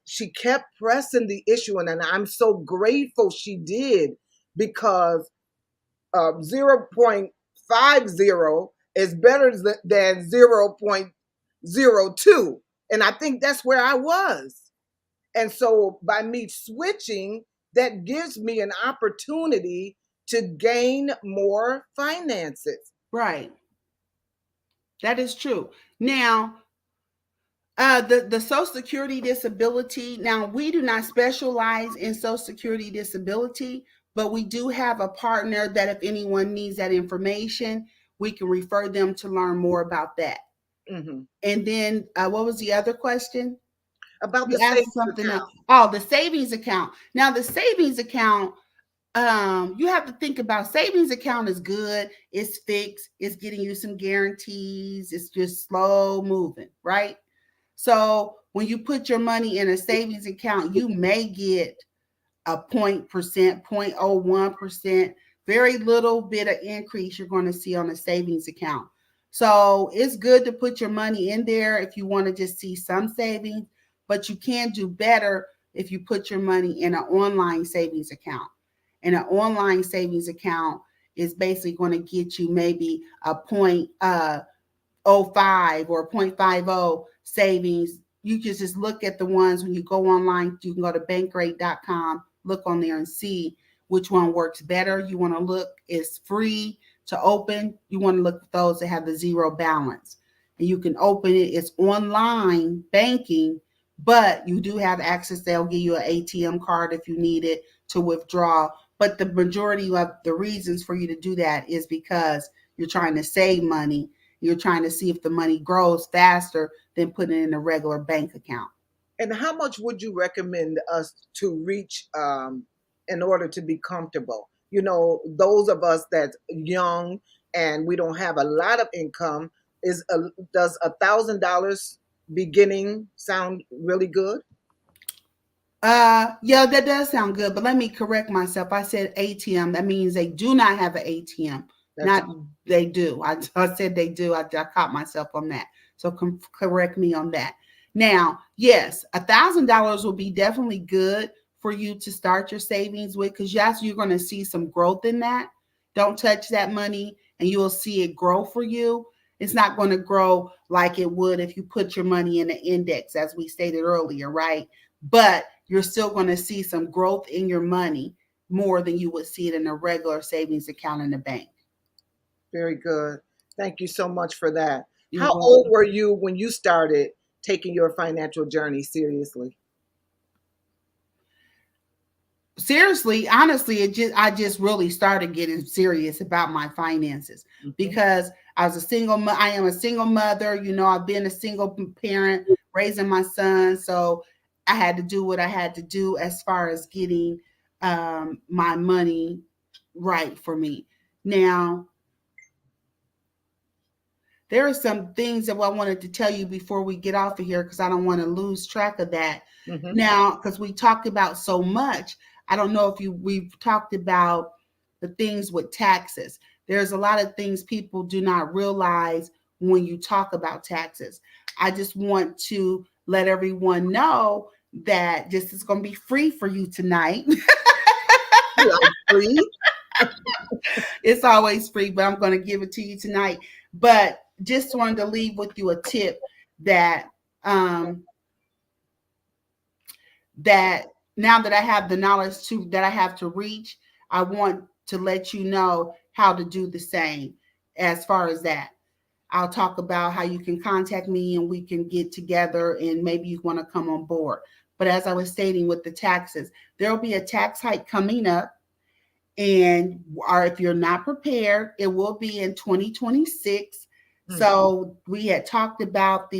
she kept pressing the issue. And I'm so grateful she did, because 0.50 is better than 0.02. And I think that's where I was. And so by me switching, that gives me an opportunity to gain more finances. Right. That is true. Now, the Social Security disability, now we do not specialize in Social Security disability, but we do have a partner that if anyone needs that information, we can refer them to learn more about that. Mm-hmm. And then what was the other question? About the savings account. Oh, the savings account. Now, the savings account, you have to think about savings account is good. It's fixed. It's getting you some guarantees. It's just slow moving, right? So when you put your money in a savings account, you may get a 0.01%, very little bit of increase you're going to see on a savings account. So it's good to put your money in there if you want to just see some savings, but you can do better if you put your money in an online savings account. And an online savings account is basically going to get you maybe a 0.05 or 0.50 savings. You can just look at the ones when you go online. You can go to bankrate.com, look on there and see which one works better. You want to look, it's free to open. You want to look at those that have the zero balance. and you can open it. It's online banking, but you do have access. They'll give you an ATM card if you need it to withdraw. But the majority of the reasons for you to do that is because you're trying to save money. You're trying to see if the money grows faster than putting it in a regular bank account. And how much would you recommend us to reach in order to be comfortable? You know, those of us that's young and we don't have a lot of income, does $1,000 beginning sound really good? Yeah, that does sound good, but let me correct myself. I said ATM. That means they do not have an ATM. That's Not they do. I said they do. I caught myself on that. So correct me on that. Now, yes, $1,000 will be definitely good for you to start your savings with, because yes, you're going to see some growth in that. Don't touch that money, and you will see it grow for you. It's not going to grow like it would if you put your money in an index, as we stated earlier, right? But you're still going to see some growth in your money more than you would see it in a regular savings account in the bank. very good. Thank you so much for that. You're How welcome. old were you when you started taking your financial journey seriously? Seriously, honestly, I just really started getting serious about my finances because I was I am a single mother. You know, I've been a single parent raising my son, so I had to do what I had to do as far as getting my money right for me. Now, there are some things that I wanted to tell you before we get off of here, because I don't want to lose track of that. Mhm. Now, because we talked about so much, I don't know if we've talked about the things with taxes. There's a lot of things people do not realize when you talk about taxes. I just want to let everyone know that this is going to be free for you tonight. Like free? It's always free, but I'm going to give it to you tonight. But just wanted to leave with you a tip that that now that I have the knowledge that I have to reach, I want to let you know how to do the same. As far as that, I'll talk about how you can contact me and we can get together, and maybe you want to come on board. But as I was stating with the taxes, there will be a tax hike coming up, and or if you're not prepared, it will be in 2026. So we had talked about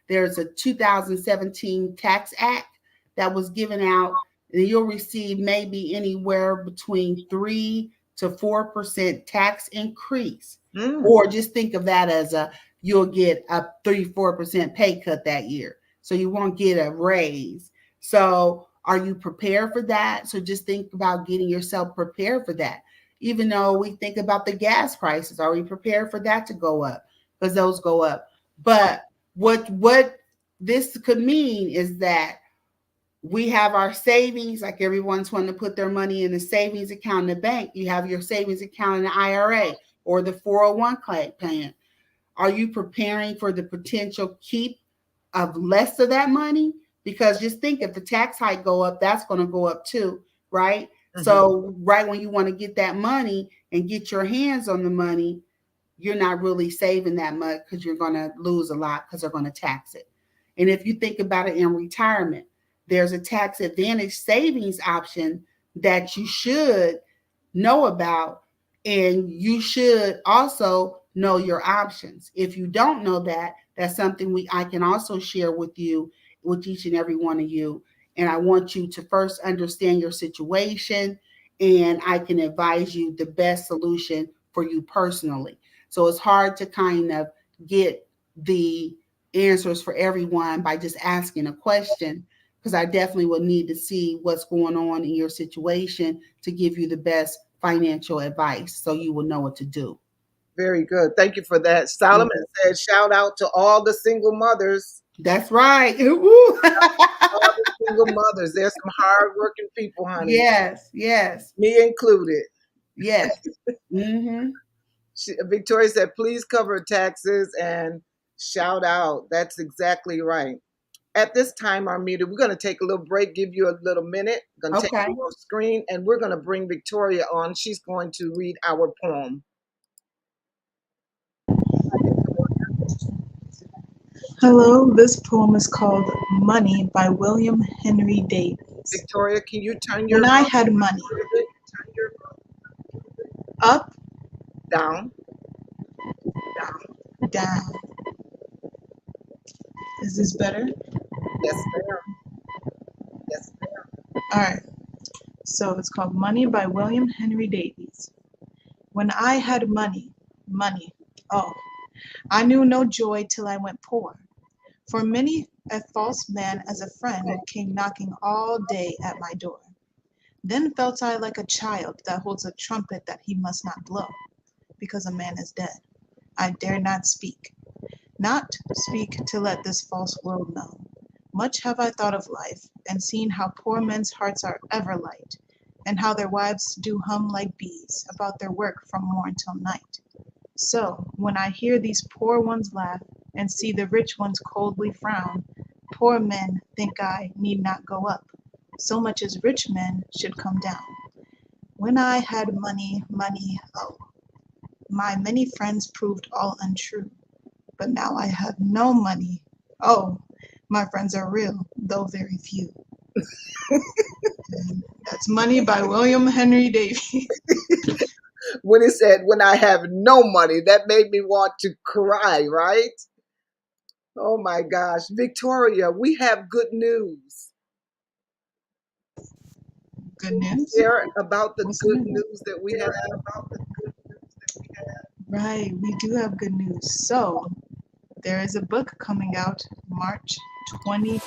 there's a 2017 Tax Act that was given out, and you'll receive maybe anywhere between 3 to 4% tax increase. Or just think of that as you'll get a 3-4% pay cut that year. So you won't get a raise. So are you prepared for that? So just think about getting yourself prepared for that. Even though we think about the gas prices, are we prepared for that to go up? Because those go up. But what this could mean is that we have our savings, like everyone's wanting to put their money in a savings account in the bank. You have your savings account in the IRA or the 401k plan. Are you preparing for the potential keep of less of that money? Because just think, if the tax hike go up, that's going to go up too, right? So right when you want to get that money and get your hands on the money, you're not really saving that much, because you're going to lose a lot because they're going to tax it. And if you think about it in retirement, there's a tax advantage savings option that you should know about, and you should also know your options. If you don't know that, that's something I can also share with you, with each and every one of you. And I want you to first understand your situation, and I can advise you the best solution for you personally. So it's hard to kind of get the answers for everyone by just asking a question, because I definitely would need to see what's going on in your situation to give you the best financial advice so you will know what to do. Very good. Thank you for that. Solomon said, shout out to all the single mothers. That's right. All the single mothers. There's some hardworking people, honey. Yes, yes. Me included. Yes. Mm-hmm. Victoria said, please cover taxes and shout out. That's exactly right. At this time, Armita, we're going to take a little break, give you a little minute. Going to take you off screen, and we're going to bring Victoria on. She's going to read our poem. Hello, this poem is called Money by William Henry Davis. Victoria, can you turn your When I had money, up, down? down. Is this better? Yes, ma'am. Yes, ma'am. All right. So it's called Money by William Henry Davies. When I had money, money, oh, I knew no joy till I went poor. For many a false man as a friend came knocking all day at my door. Then felt I like a child that holds a trumpet that he must not blow, because a man is dead. I dare not speak to let this false world know. Much have I thought of life, and seen how poor men's hearts are ever light, and how their wives do hum like bees about their work from morn till night. So, when I hear these poor ones laugh, and see the rich ones coldly frown, poor men, think I, need not go up, so much as rich men should come down. When I had money, money, oh, my many friends proved all untrue. But now I have no money. Oh, my friends are real, though very few. And that's Money by William Henry Davies. When it said, when I have no money, that made me want to cry, right? Oh my gosh. Victoria, we have good news. Good news? Share about the What's good new? news that we have. Right, we do have good news. So, there is a book coming out March 20.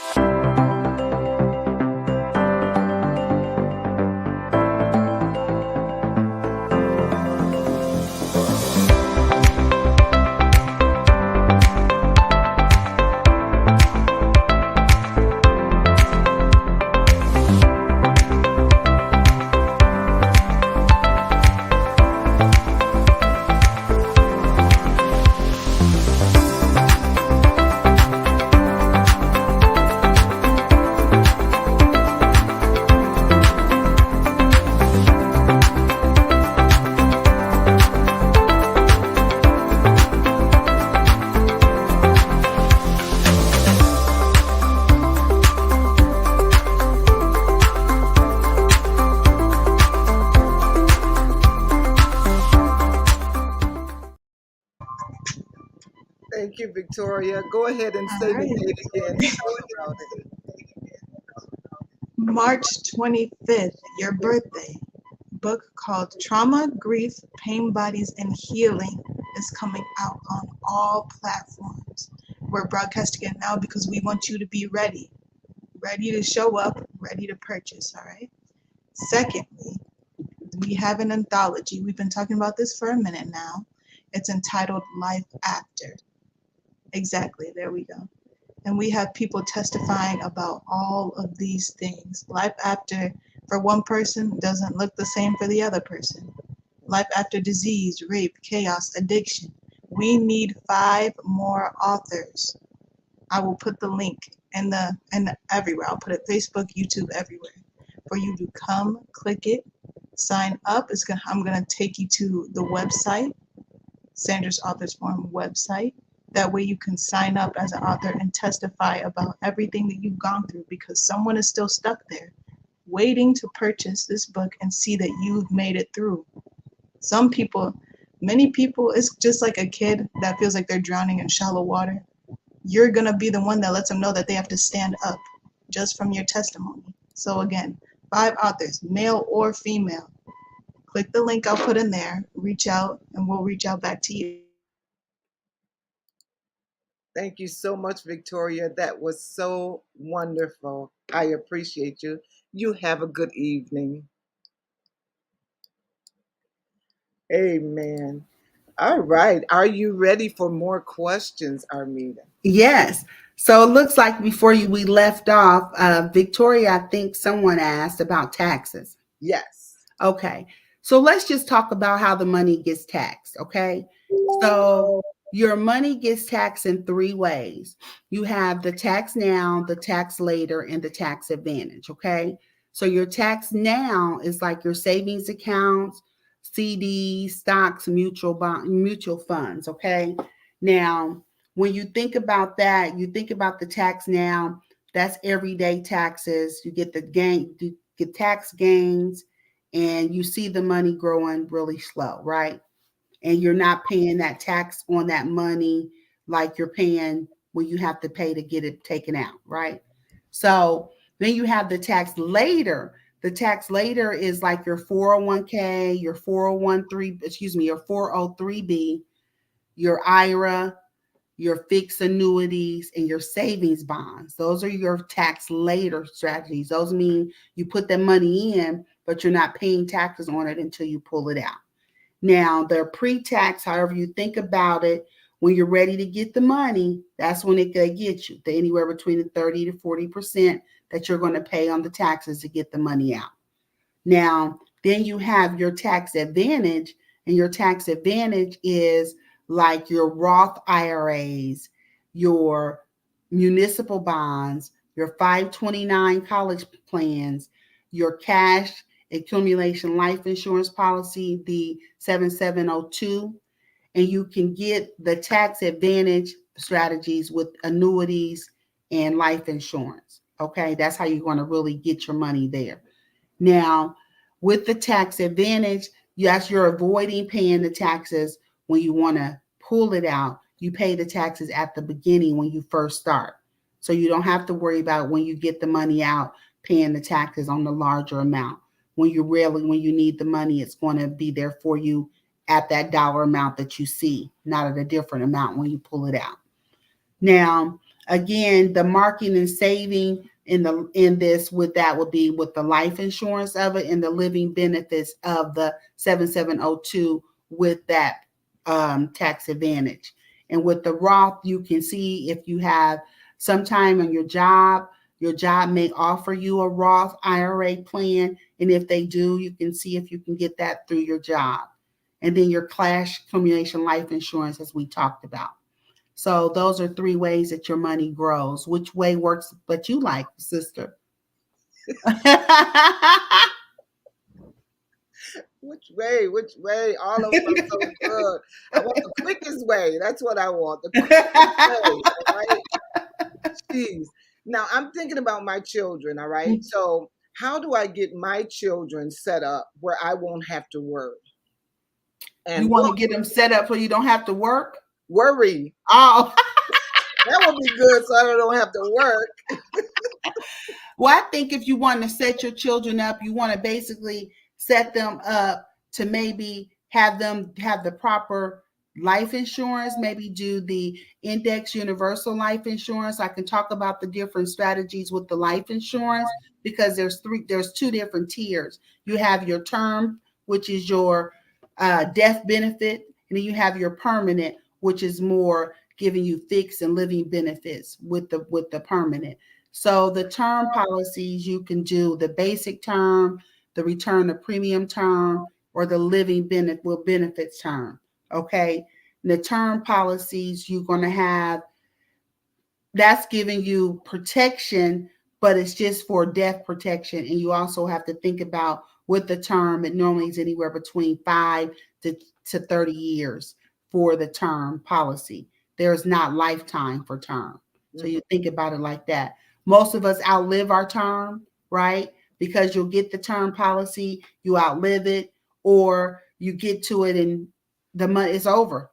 Thank you, Victoria. Go ahead and say the date again. Talk about it. March 25th, your birthday. Book called Trauma, Grief, Pain, Bodies, and Healing is coming out on all platforms. We're broadcasting it now because we want you to be ready to show up, ready to purchase, all right? Secondly, we have an anthology. We've been talking about this for a minute now. It's entitled Life After. Exactly, there we go. And we have people testifying about all of these things. Life after, for one person, doesn't look the same for the other person. Life after disease, rape, chaos, addiction. We need 5 more authors. I will put the link in the everywhere. I'll put it Facebook, YouTube, everywhere for you to come, click it, sign up. I'm gonna take you to the website, Sandra's Authors Forum website. That way you can sign up as an author and testify about everything that you've gone through, because someone is still stuck there waiting to purchase this book and see that you've made it through. Some people, many people, it's just like a kid that feels like they're drowning in shallow water. You're going to be the one that lets them know that they have to stand up just from your testimony. So again, 5 authors, male or female. Click the link I'll put in there, reach out, and we'll reach out back to you. Thank you so much, Victoria. That was so wonderful. I appreciate you. You have a good evening. Amen. All right. Are you ready for more questions, Armita? Yes. So it looks like before we left off, Victoria, I think someone asked about taxes. Yes. Okay. So let's just talk about how the money gets taxed. Okay. So your money gets taxed in 3 ways. You have the tax now, the tax later, and the tax advantage. Okay. So your tax now is like your savings accounts, CDs, stocks, mutual funds. Okay. Now, when you think about that, you think about the tax now, that's everyday taxes. You get you get tax gains, and you see the money growing really slow, right? And you're not paying that tax on that money like you're paying when you have to pay to get it taken out, right? So then you have the tax later. The tax later is like your 401k, your 401 excuse me, your 403b, your IRA, your fixed annuities, and your savings bonds. Those are your tax later strategies. Those mean you put that money in, but you're not paying taxes on it until you pull it out. Now, they're pre-tax, however you think about it. When you're ready to get the money, that's when they get you. Anywhere between the 30 to 40% that you're going to pay on the taxes to get the money out. Now, then you have your tax advantage, and your tax advantage is like your Roth IRAs, your municipal bonds, your 529 college plans, your cash accumulation life insurance policy, the 7702, and you can get the tax advantage strategies with annuities and life insurance. Okay, that's how you're going to really get your money there. Now, with the tax advantage, yes, you're avoiding paying the taxes when you want to pull it out. You pay the taxes at the beginning when you first start. So you don't have to worry about when you get the money out paying the taxes on the larger amount. When you need the money, it's going to be there for you at that dollar amount that you see, not at a different amount when you pull it out. Now, again, the marking and saving in this with that would be with the life insurance of it and the living benefits of the 7702 with that tax advantage. And with the Roth, you can see if you have some time on your job may offer you a Roth IRA plan. And if they do, you can see if you can get that through your job. And then your cash accumulation life insurance, as we talked about. So those are 3 ways that your money grows. Which way works but you like, sister? Which way? Which way? All of them are so good. I want the quickest way. That's what I want. The quickest way. All right. Jeez. Now I'm thinking about my children. All right. So how do I get my children set up where I won't have to worry? And you want to get them set up so you don't have to work? Worry. Oh. That would be good so I don't have to work. Well, I think if you want to set your children up, you want to basically set them up to maybe have them have the proper life insurance, maybe do the index universal life insurance. I can talk about the different strategies with the life insurance because there's 2 different tiers. You have your term, which is your death benefit, and then you have your permanent, which is more giving you fixed and living benefits with the permanent. So the term policies, you can do the basic term, the return of premium term, or the living benefits term. Okay. And the term policies, you're going to have, that's giving you protection, but it's just for death protection. And you also have to think about with the term, it normally is anywhere between 5 to 30 years for the term policy. There's not lifetime for term. So you think about it like that. Most of us outlive our term, right? Because you'll get the term policy, you outlive it, or you get to it and the money is over.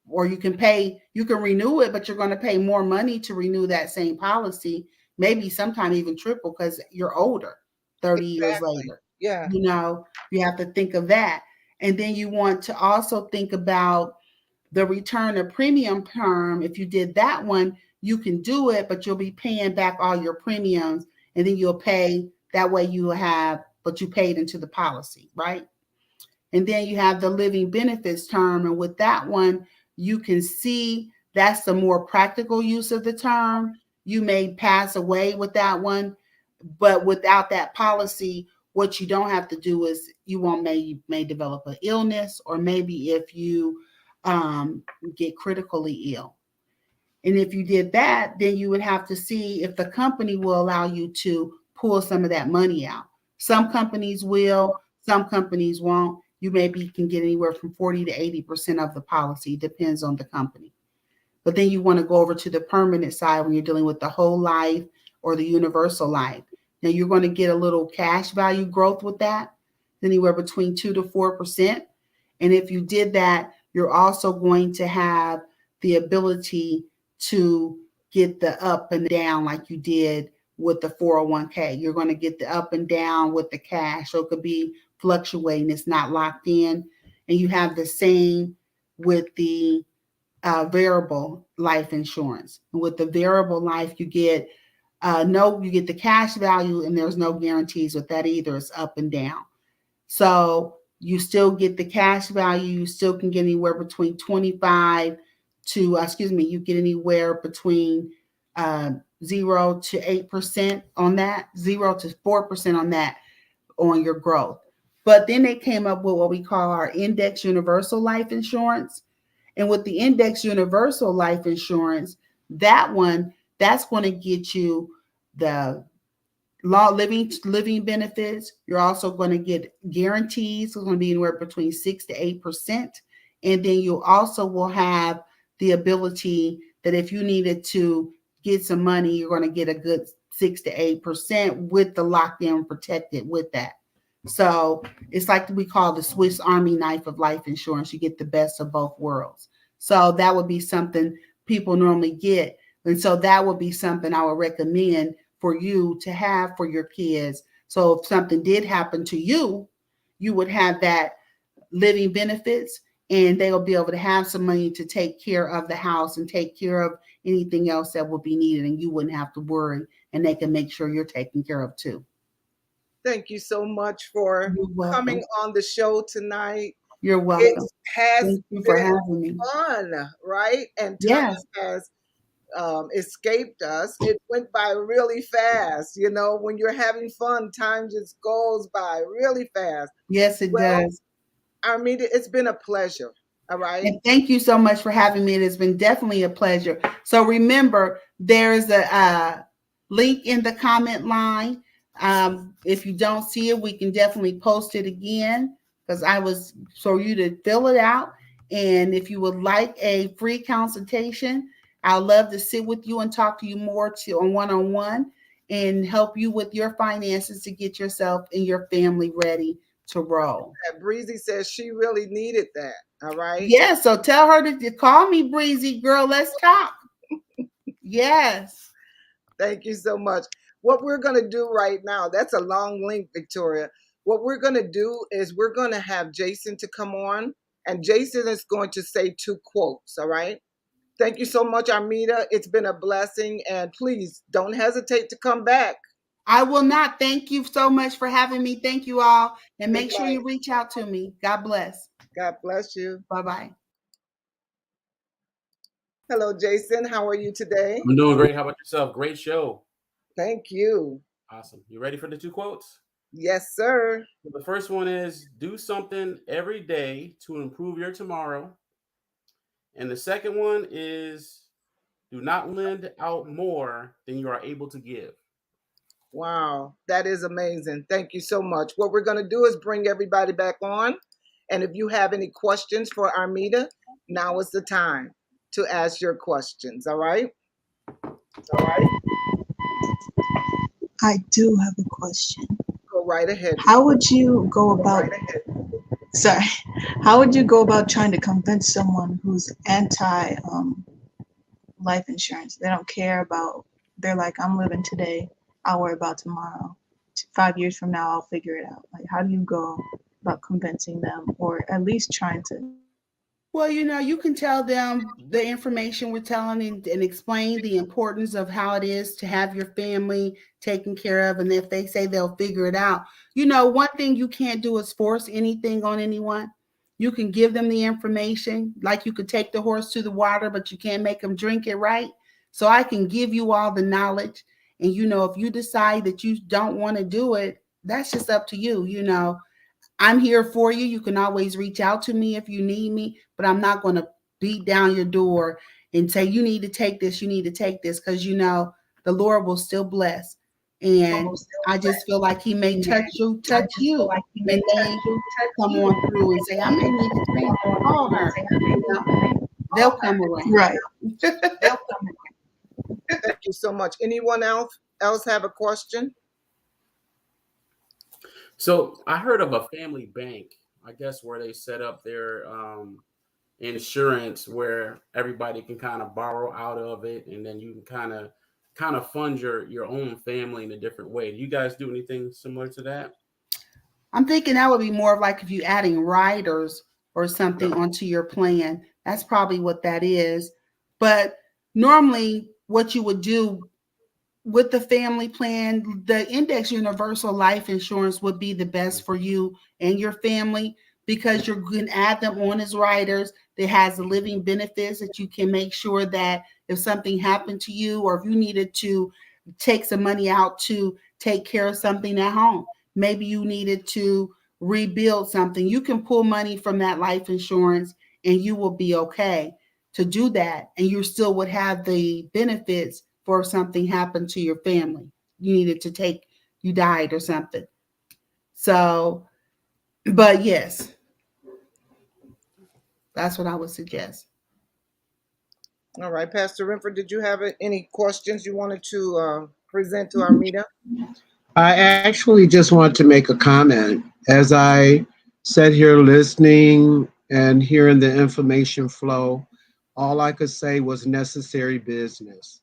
Or you can renew it, but you're going to pay more money to renew that same policy, maybe sometime even triple because you're older 30 years later. Yeah. You have to think of that. And then you want to also think about the return of premium term. If you did that one, you can do it, but you'll be paying back all your premiums, and then you'll pay that way but you paid into the policy, right? And then you have the living benefits term. And with that one, you can see that's the more practical use of the term. You may pass away with that one, but without that policy, what you don't have to do is you may develop an illness, or maybe if you get critically ill. And if you did that, then you would have to see if the company will allow you to pull some of that money out. Some companies will, some companies won't. You maybe can get anywhere from 40 to 80% of the policy. Depends on the company. But then you want to go over to the permanent side when you're dealing with the whole life or the universal life. Now you're going to get a little cash value growth with that, anywhere between 2 to 4%. And if you did that, you're also going to have the ability to get the up and down like you did with the 401k. You're going to get the up and down with the cash. So it could be fluctuating. It's not locked in. And you have the same with the variable life insurance. And with the variable life, you get you get the cash value, and there's no guarantees with that either. It's up and down. So you still get the cash value. You still can get anywhere between 25 to, you get anywhere between 0 to 8% on that, 0 to 4% on that on your growth. But then they came up with what we call our index universal life insurance. And with the index universal life insurance, that's going to get you the living benefits. You're also going to get guarantees. It's going to be anywhere between 6 to 8%. And then you also will have the ability that if you needed to get some money, you're going to get a good 6 to 8% with the locked in protected with that. So it's like we call the Swiss Army knife of life insurance. You get the best of both worlds. So that would be something people normally get. And so that would be something I would recommend for you to have for your kids. So if something did happen to you, you would have that living benefits, and they will be able to have some money to take care of the house and take care of anything else that will be needed, and you wouldn't have to worry, and they can make sure you're taken care of too. Thank you so much for coming on the show tonight. You're welcome. It has Thank you for having me. Fun, right? And time has escaped us. It went by really fast. You know, when you're having fun, time just goes by really fast. Yes, it does. Armita, it's been a pleasure. All right. And thank you so much for having me. It has been definitely a pleasure. So remember, there's a link in the comment line. If you don't see it, we can definitely post it again, because for you to fill it out. And if you would like a free consultation, I'd love to sit with you and talk to you more on one-on-one and help you with your finances to get yourself and your family ready to roll. Breezy says she really needed that. All right. Yeah. So tell her to call me, Breezy girl. Let's talk. Yes. Thank you so much. What we're going to do right now, that's a long link, Victoria. What we're going to do is we're going to have Jason to come on, and Jason is going to say 2 quotes. All right. Thank you so much, Armita. It's been a blessing, and please don't hesitate to come back. I will not. Thank you so much for having me. Thank you all. And make sure you reach out to me. God bless. God bless you. Bye-bye. Hello, Jason. How are you today? I'm doing great. How about yourself? Great show. Thank you. Awesome. You ready for the 2 quotes? Yes, sir. The first one is, do something every day to improve your tomorrow. And the second one is, do not lend out more than you are able to give. Wow, that is amazing. Thank you so much. What we're going to do is bring everybody back on. And if you have any questions for Armita, now is the time to ask your questions. All right? All right. I do have a question. Go right ahead. How would you go about How would you go about trying to convince someone who's anti life insurance? They don't care about, they're like, I'm living today, I'll worry about tomorrow. 5 years from now, I'll figure it out. Like, how do you go about convincing them, or at least trying to? Well, you can tell them the information we're telling and explain the importance of how it is to have your family taken care of. And if they say they'll figure it out, one thing you can't do is force anything on anyone. You can give them the information, like you could take the horse to the water, but you can't make them drink it, right? So I can give you all the knowledge. And, if you decide that you don't want to do it, that's just up to you. I'm here for you. You can always reach out to me if you need me, but I'm not going to beat down your door and say, you need to take this, because, the Lord will still bless. And I just feel like he may touch you, and then come on through and say, I may need to call her. They'll come around. Right. They'll come around. Thank you so much. Anyone else have a question? So I heard of a family bank, I guess, where they set up their insurance where everybody can kind of borrow out of it, and then you can kind of fund your own family in a different way. Do you guys do anything similar to that? I'm thinking that would be more of like if you adding riders or something onto your plan. That's probably what that is. But normally what you would do with the family plan, the index universal life insurance would be the best for you and your family because you can add them on as riders. That has the living benefits that you can make sure that if something happened to you or if you needed to take some money out to take care of something at home, maybe you needed to rebuild something, you can pull money from that life insurance and you will be okay to do that. And you still would have the benefits for if something happened to your family. You needed to take, you died or something. So, but yes, that's what I would suggest. All right, Pastor Renford, did you have any questions you wanted to present to Armita? I actually just want to make a comment. As I sat here listening and hearing the information flow, all I could say was necessary business.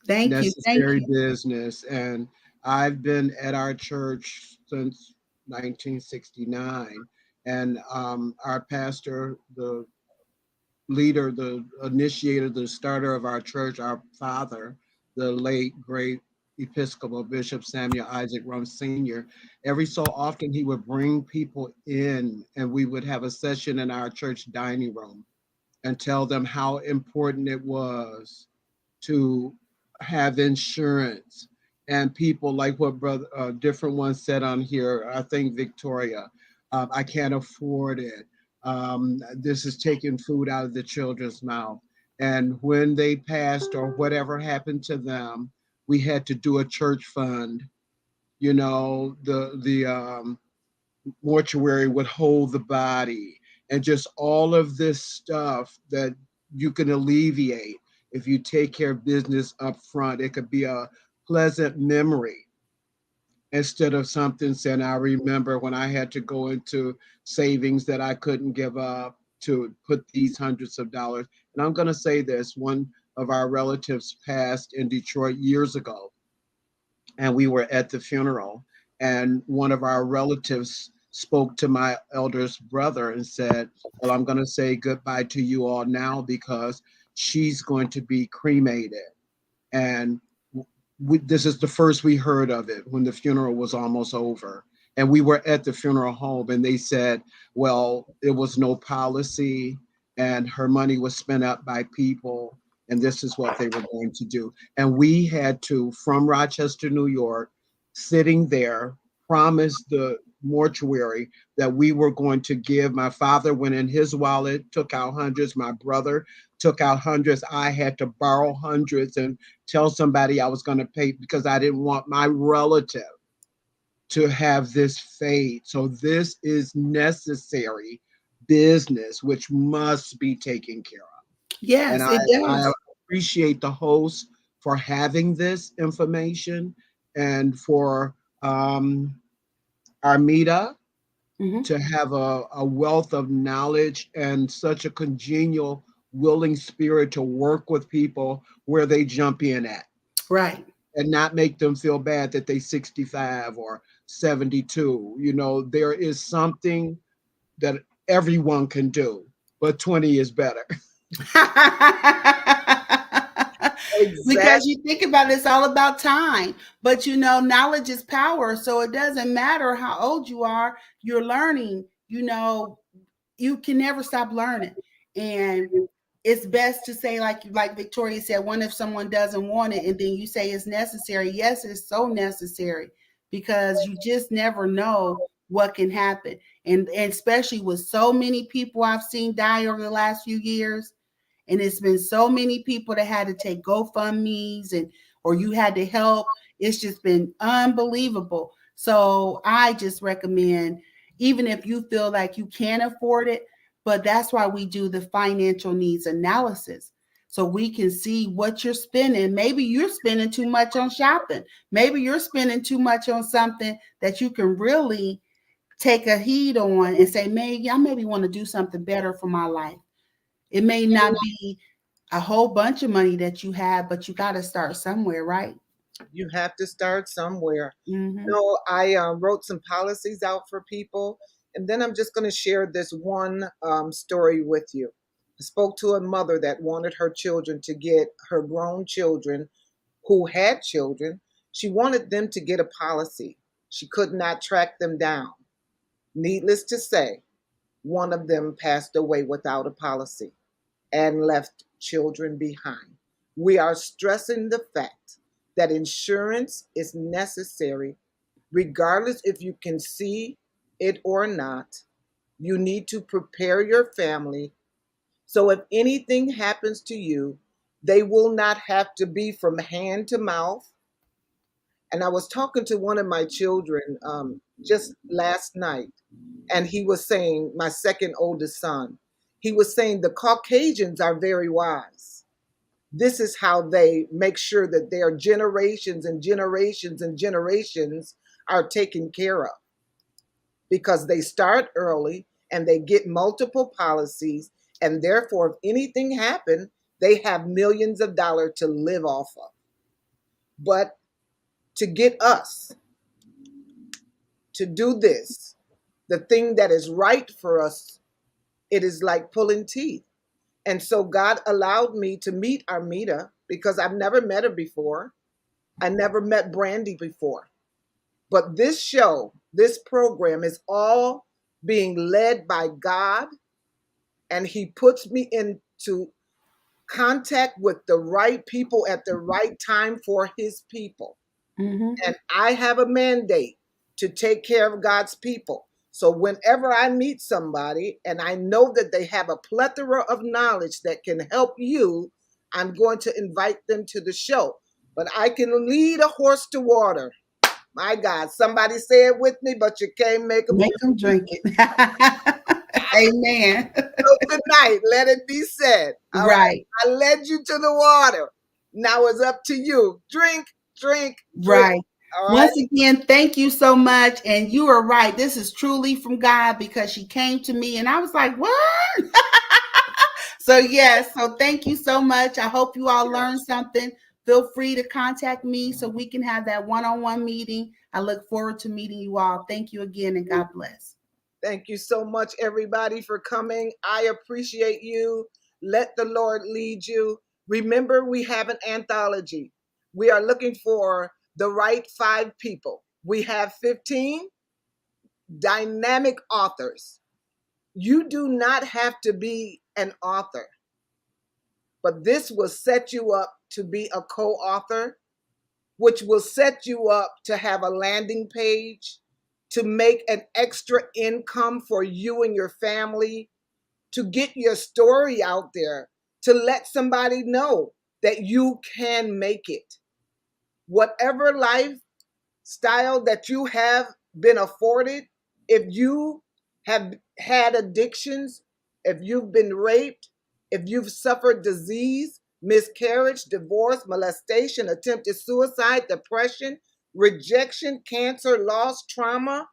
Thank you. Thank Necessary you. business. And I've been at our church since 1969. And our pastor, the leader, the initiator, the starter of our church, our father, the late great Episcopal Bishop Samuel Isaac Rum Sr., every so often he would bring people in and we would have a session in our church dining room and tell them how important it was to have insurance. And people like what brother different ones said on here, I think Victoria, I can't afford it. This is taking food out of the children's mouth. And when they passed or whatever happened to them, we had to do a church fund. You know, the mortuary would hold the body, and just all of this stuff that you can alleviate if you take care of business up front. It could be a pleasant memory instead of something saying, I remember when I had to go into savings that I couldn't give up to put these hundreds of dollars. And I'm going to say this, one of our relatives passed in Detroit years ago, and we were at the funeral, and one of our relatives spoke to my eldest brother and said, well, I'm going to say goodbye to you all now because she's going to be cremated. And this is the first we heard of it when the funeral was almost over. And we were at the funeral home, and they said, well, it was no policy and her money was spent up by people, and this is what they were going to do. And we had to, from Rochester, New York, sitting there, promise the mortuary that we were going to give. My father went in his wallet, took out hundreds. My brother took out hundreds. I had to borrow hundreds and tell somebody I was going to pay because I didn't want my relative to have this fate. So this is necessary business, which must be taken care of. Yes, And it I does. appreciate the host for having this information and for Armita Mhm. to have a wealth of knowledge and such a congenial, willing spirit to work with people where they jump in at Right. and not make them feel bad that they 65 or 72. You know, there is something that everyone can do, but 20 is better. Because Exactly. you think about it, it's all about time. But you know, knowledge is power. So it doesn't matter how old you are, you're learning. You know, you can never stop learning. And it's best to say, like Victoria said, what if someone doesn't want it and then you say it's necessary? Yes, it's so necessary because you just never know what can happen. And especially with so many people I've seen die over the last few years, and it's been so many people that had to take GoFundMe's and or you had to help. It's just been unbelievable. So I just recommend, even if you feel like you can't afford it, But that's why we do the financial needs analysis. So we can see what you're spending. Maybe you're spending too much on shopping. Maybe you're spending too much on something that you can really take a heed on and say, maybe I maybe want to do something better for my life. It may not be a whole bunch of money that you have, but you got to start somewhere, right? You have to start somewhere. Mm-hmm. So I wrote some policies out for people, and then I'm just going to share this one story with you. I spoke to a mother that wanted her children to get her grown children who had children. She wanted them to get a policy. She could not track them down. Needless to say, one of them passed away without a policy and left children behind. We are stressing the fact that insurance is necessary, regardless if you can see it or not. You need to prepare your family so if anything happens to you, they will not have to be from hand to mouth. And I was talking to one of my children just last night, and he was saying, my second oldest son, he was saying the Caucasians are very wise. This is how they make sure that their generations and generations and generations are taken care of, because they start early and they get multiple policies, and therefore if anything happened, they have millions of dollars to live off of. But to get us to do this, the thing that is right for us, it is like pulling teeth. And so God allowed me to meet Armita because I've never met her before. I never met Brandy before. But this show, this program is all being led by God, and He puts me into contact with the right people at the right time for His people. Mm-hmm. And I have a mandate to take care of God's people. So whenever I meet somebody and I know that they have a plethora of knowledge that can help you, I'm going to invite them to the show. But I can lead a horse to water. My God, somebody say it with me, but you can't make them drink it. Amen. So tonight, let it be said. All right. I led you to the water. Now it's up to you. Drink, drink, drink. Right. Once again, thank you so much. And you are right. This is truly from God, because she came to me and I was like, what? So yes. So thank you so much. I hope you all learned something. Feel free to contact me so we can have that one-on-one meeting. I look forward to meeting you all. Thank you again, and God bless. Thank you so much, everybody, for coming. I appreciate you. Let the Lord lead you. Remember, we have an anthology. We are looking for the right 5 people. We have 15 dynamic authors. You do not have to be an author, but this will set you up to be a co-author, which will set you up to have a landing page, to make an extra income for you and your family, to get your story out there, to let somebody know that you can make it. Whatever lifestyle that you have been afforded, if you have had addictions, if you've been raped, if you've suffered disease, miscarriage, divorce, molestation, attempted suicide, depression, rejection, cancer, loss, trauma,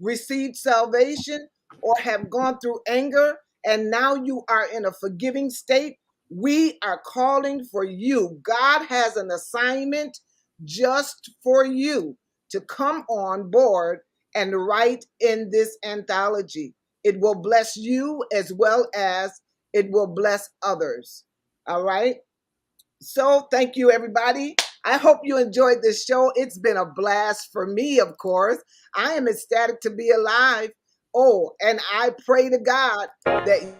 received salvation, or have gone through anger, and now you are in a forgiving state, we are calling for you. God has an assignment just for you to come on board and write in this anthology. It will bless you as well as it will bless others. All right. So thank you, everybody. I hope you enjoyed this show. It's been a blast for me, of course. I am ecstatic to be alive. Oh, and I pray to God that